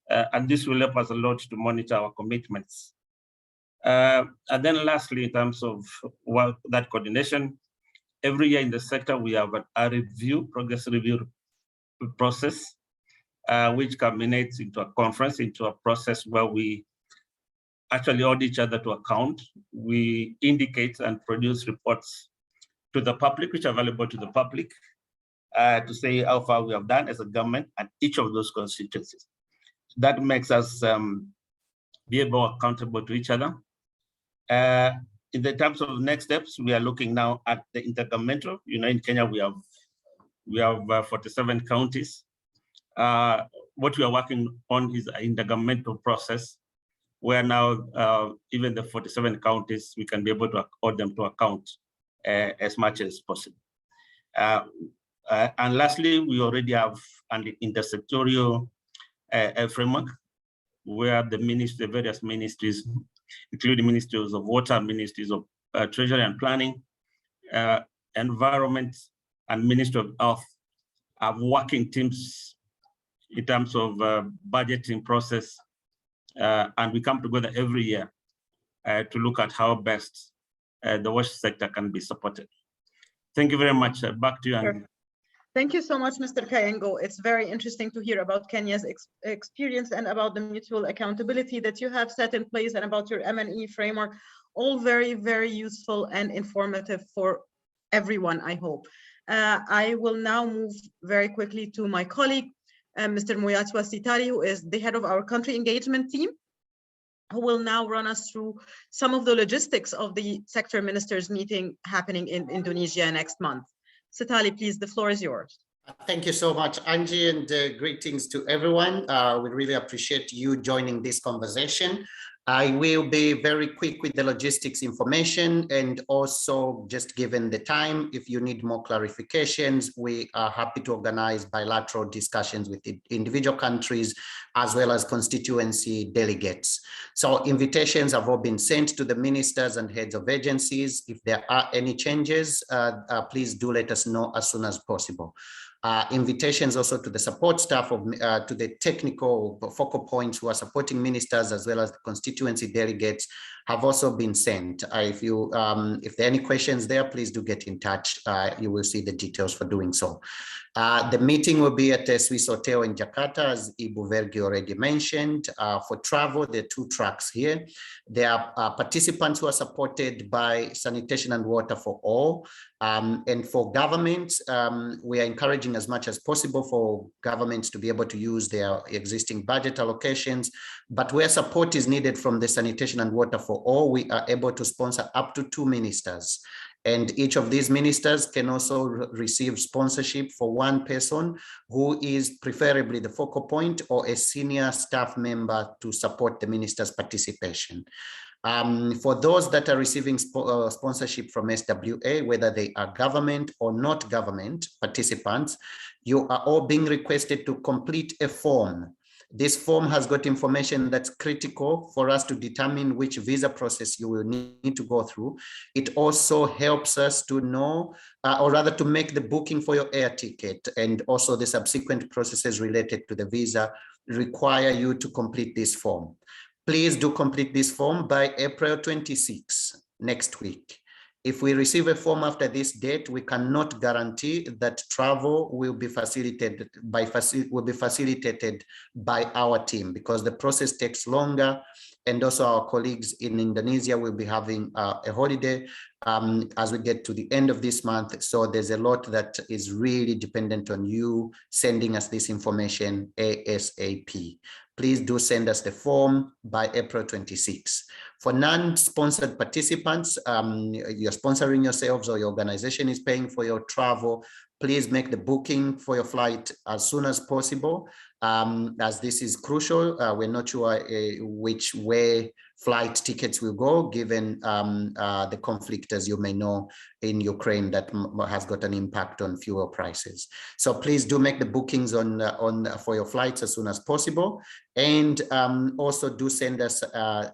and this will help us a lot to monitor our commitments. And then lastly, in terms of that coordination, every year in the sector, we have a progress review process, which culminates into a conference, into a process where we actually hold each other to account. We indicate and produce reports to the public, which are available to the public, to say how far we have done as a government at each of those constituencies. That makes us be able accountable to each other. In the terms of next steps, we are looking now at the intergovernmental. You know, in Kenya, we have 47 counties. What we are working on is an intergovernmental process where now even the 47 counties, we can be able to hold them to account as much as possible. And lastly, we already have an intersectorial framework where the various ministries, including ministries of water, ministries of treasury and planning, environment, and Ministry of Health, have working teams in terms of budgeting process, and we come together every year to look at how best the wash sector can be supported. Thank you very much. Back to you, Andy. Thank you so much, Mr. Kayengo. It's very interesting to hear about Kenya's experience and about the mutual accountability that you have set in place and about your M&E framework. All very, very useful and informative for everyone, I hope. I will now move very quickly to my colleague, Mr. Muyatwa Sitari, who is the head of our country engagement team, who will now run us through some of the logistics of the sector ministers meeting happening in Indonesia next month. Sitali, please, the floor is yours. Thank you so much, Angie, and greetings to everyone. We really appreciate you joining this conversation. I will be very quick with the logistics information, and also, just given the time, if you need more clarifications, we are happy to organize bilateral discussions with the individual countries as well as constituency delegates. So invitations have all been sent to the ministers and heads of agencies. If there are any changes, please do let us know as soon as possible. Invitations also to the support staff to the technical focal points who are supporting ministers as well as the constituency delegates have also been sent. If there are any questions there, please do get in touch. You will see the details for doing so. The meeting will be at the Swiss Hotel in Jakarta, as Ibu Vergi already mentioned. For travel, there are 2 tracks here. There are participants who are supported by Sanitation and Water for All. And for governments, we are encouraging as much as possible for governments to be able to use their existing budget allocations. But where support is needed from the Sanitation and Water for All, we are able to sponsor up to 2 ministers. And each of these ministers can also receive sponsorship for 1 person who is preferably the focal point or a senior staff member to support the minister's participation. For those that are receiving sponsorship from SWA, whether they are government or not government participants, you are all being requested to complete a form. This form has got information that's critical for us to determine which visa process you will need to go through. It also helps us to know, or rather to make the booking for your air ticket, and also the subsequent processes related to the visa require you to complete this form. Please do complete this form by April 26. next week. If we receive a form after this date, we cannot guarantee that travel will be facilitated by our team, because the process takes longer, and also our colleagues in Indonesia will be having a holiday as we get to the end of this month. So there's a lot that is really dependent on you sending us this information ASAP. Please do send us the form by April 26. For non-sponsored participants, you're sponsoring yourselves or your organization is paying for your travel, please make the booking for your flight as soon as possible, as this is crucial. We're not sure which way flight tickets will go, given the conflict, as you may know, in Ukraine that has got an impact on fuel prices. So please do make the bookings for your flights as soon as possible, and also do send us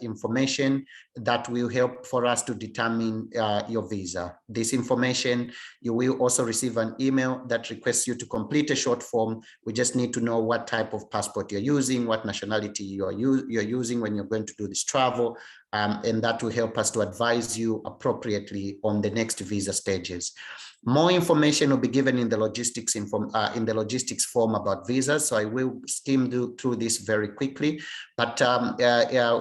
information that will help for us to determine your visa. This information, you will also receive an email that requests you to complete a short form. We just need to know what type of passport you're using, what nationality you're using when you're going to do this travel, and that will help us to advise you appropriately on the next visa stages. More information will be given in the logistics form about visas, so I will skim through this very quickly. But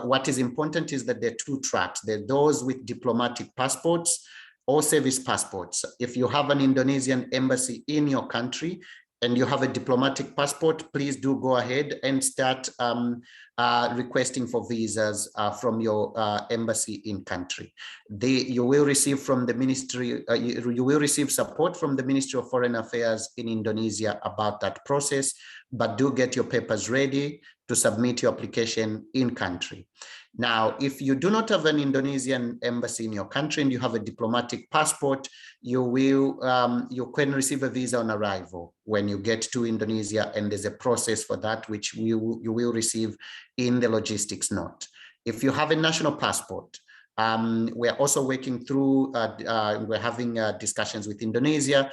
what is important is that there are two tracks. There are those with diplomatic passports or service passports. If you have an Indonesian embassy in your country and you have a diplomatic passport, please do go ahead and start requesting for visas from your embassy in country. You will receive from the ministry, you will receive support from the Ministry of Foreign Affairs in Indonesia about that process, but do get your papers ready to submit your application in country. Now, if you do not have an Indonesian embassy in your country and you have a diplomatic passport, you can receive a visa on arrival when you get to Indonesia, and there's a process for that which you will receive in the logistics note. If you have a national passport, we're also working through, we're having discussions with Indonesia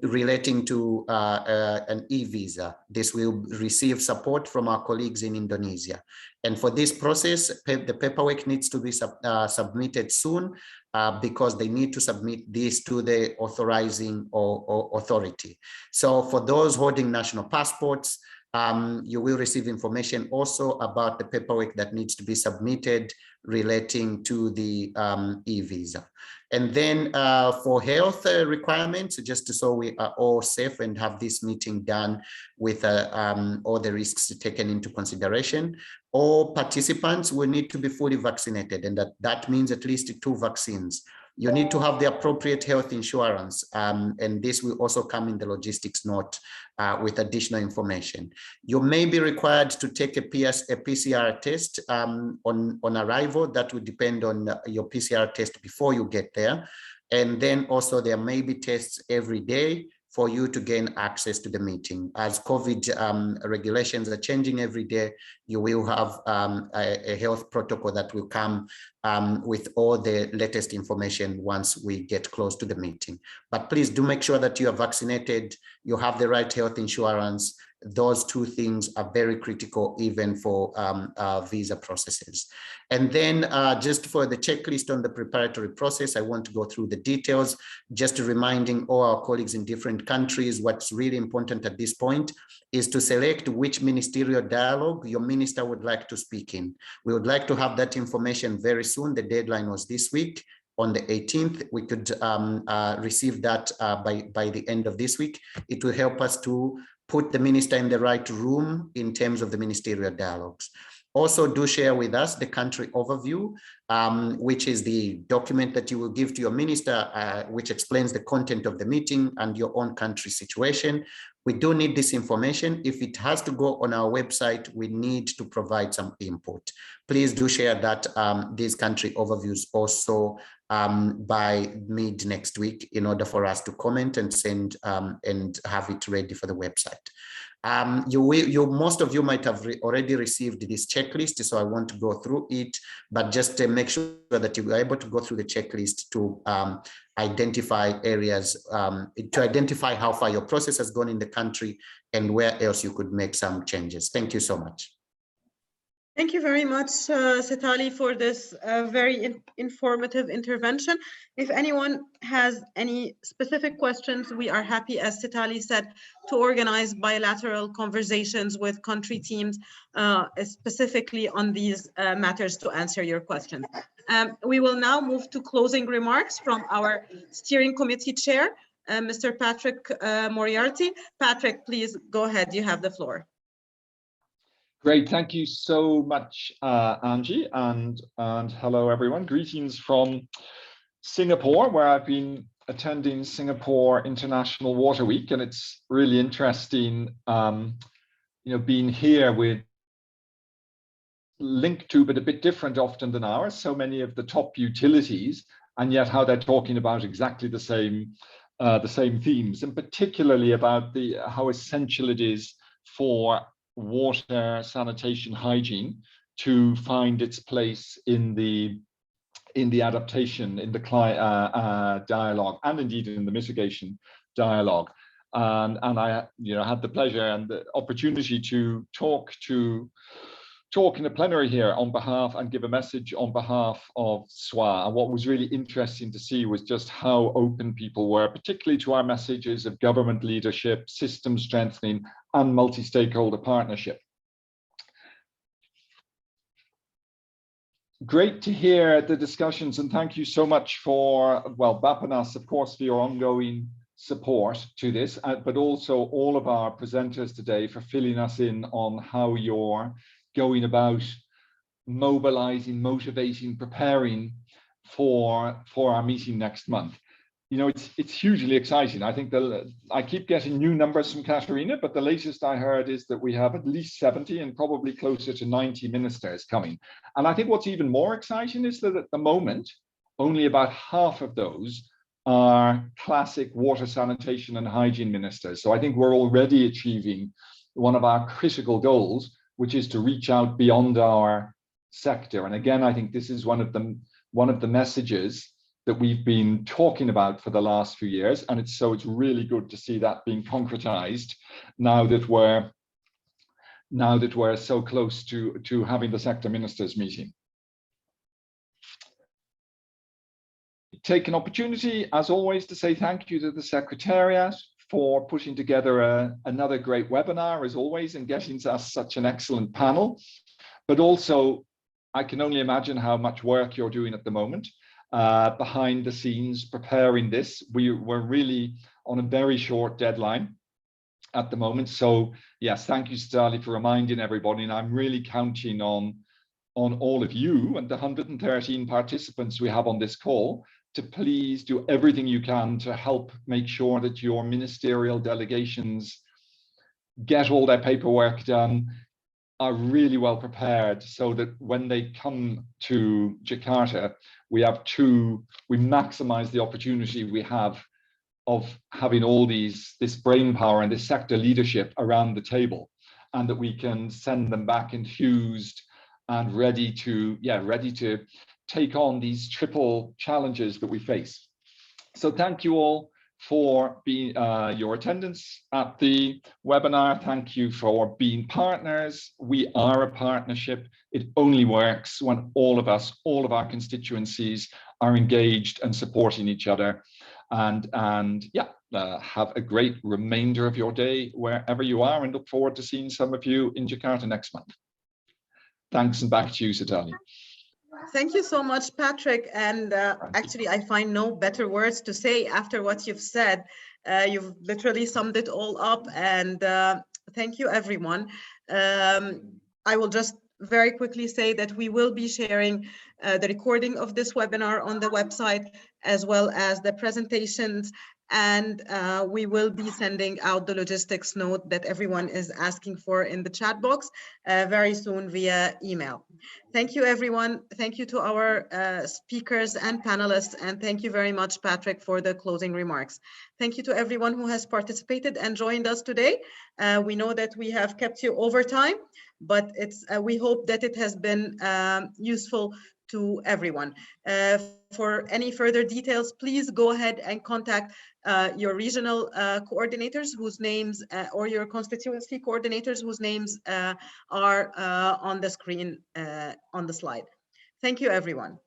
relating to an e-visa. This will receive support from our colleagues in Indonesia. And for this process, the paperwork needs to be submitted soon because they need to submit this to the authorizing authority. So for those holding national passports, you will receive information also about the paperwork that needs to be submitted relating to the e-visa. And then for health requirements, just so we are all safe and have this meeting done with all the risks taken into consideration, all participants will need to be fully vaccinated, and that means at least 2 vaccines. You need to have the appropriate health insurance, and this will also come in the logistics note with additional information. You may be required to take a PCR test on arrival. That will depend on your PCR test before you get there. And then also there may be tests every day for you to gain access to the meeting. As COVID regulations are changing every day, you will have a health protocol that will come with all the latest information once we get close to the meeting. But please do make sure that you are vaccinated, you have the right health insurance. Those 2 things are very critical even for visa processes. And then just for the checklist on the preparatory process, I want to go through the details, just reminding all our colleagues in different countries, what's really important at this point is to select which ministerial dialogue your minister would like to speak in. We would like to have that information very soon. The deadline was this week. On the 18th, we could receive that by the end of this week. It will help us to put the minister in the right room in terms of the ministerial dialogues. Also, do share with us the country overview, which is the document that you will give to your minister, which explains the content of the meeting and your own country situation. We do need this information. If it has to go on our website, we need to provide some input. Please do share that these country overviews also by mid next week in order for us to comment and send and have it ready for the website. Most of you might have already received this checklist, so I want to go through it, but just make sure that you are able to go through the checklist to identify areas, to identify how far your process has gone in the country and where else you could make some changes. Thank you so much. Thank you very much, Setali, for this very informative intervention. If anyone has any specific questions, we are happy, as Setali said, to organize bilateral conversations with country teams specifically on these matters to answer your questions. We will now move to closing remarks from our steering committee chair, Mr. Patrick Moriarty. Patrick, please go ahead. You have the floor. Great, thank you so much, Angie, and hello everyone. Greetings from Singapore, where I've been attending Singapore International Water Week, and it's really interesting, being here with linked to, but a bit different often than ours, so many of the top utilities, and yet how they're talking about exactly the same themes, and particularly about how essential it is for water, sanitation, hygiene to find its place in the adaptation, in the dialogue, and indeed in the mitigation dialogue. And I had the pleasure and the opportunity to talk in a plenary here on behalf and give a message on behalf of SWA. And what was really interesting to see was just how open people were, particularly to our messages of government leadership, system strengthening, and multi-stakeholder partnership. Great to hear the discussions, and thank you so much for, Bapanas, of course, for your ongoing support to this, but also all of our presenters today for filling us in on how you're going about mobilizing, motivating, preparing for our meeting next month. It's hugely exciting. I think I keep getting new numbers from Katerina, but the latest I heard is that we have at least 70 and probably closer to 90 ministers coming. And I think what's even more exciting is that at the moment, only about half of those are classic water, sanitation, and hygiene ministers. So I think we're already achieving one of our critical goals, which is to reach out beyond our sector. And again, I think this is one of the messages that we've been talking about for the last few years, and it's really good to see that being concretized now that we're so close to having the sector ministers meeting. Take an opportunity, as always, to say thank you to the Secretariat for putting together another great webinar, as always, and getting us such an excellent panel. But also, I can only imagine how much work you're doing at the moment behind the scenes preparing this. We're really on a very short deadline at the moment. So yes, thank you, Starley, for reminding everybody. And I'm really counting on all of you and the 113 participants we have on this call to please do everything you can to help make sure that your ministerial delegations get all their paperwork done, are really well prepared, so that when they come to Jakarta, we maximize the opportunity we have of having all this brain power and this sector leadership around the table, and that we can send them back enthused and ready to take on these triple challenges that we face. So thank you all for being your attendance at the webinar. Thank you for being partners. We are a partnership. It only works when all of our constituencies are engaged and supporting each other. And have a great remainder of your day wherever you are, and look forward to seeing some of you in Jakarta next month. Thanks, and back to you, Satali. Thank you so much, Patrick. And actually, I find no better words to say after what you've said. You've literally summed it all up. And thank you, everyone. I will just very quickly say that we will be sharing the recording of this webinar on the website, as well as the presentations. And we will be sending out the logistics note that everyone is asking for in the chat box very soon via email. Thank you, everyone. Thank you to our speakers and panelists. And thank you very much, Patrick, for the closing remarks. Thank you to everyone who has participated and joined us today. We know that we have kept you over time, but we hope that it has been useful to everyone. For any further details, please go ahead and contact your regional coordinators whose names or your constituency coordinators whose names are on the screen on the slide. Thank you, everyone.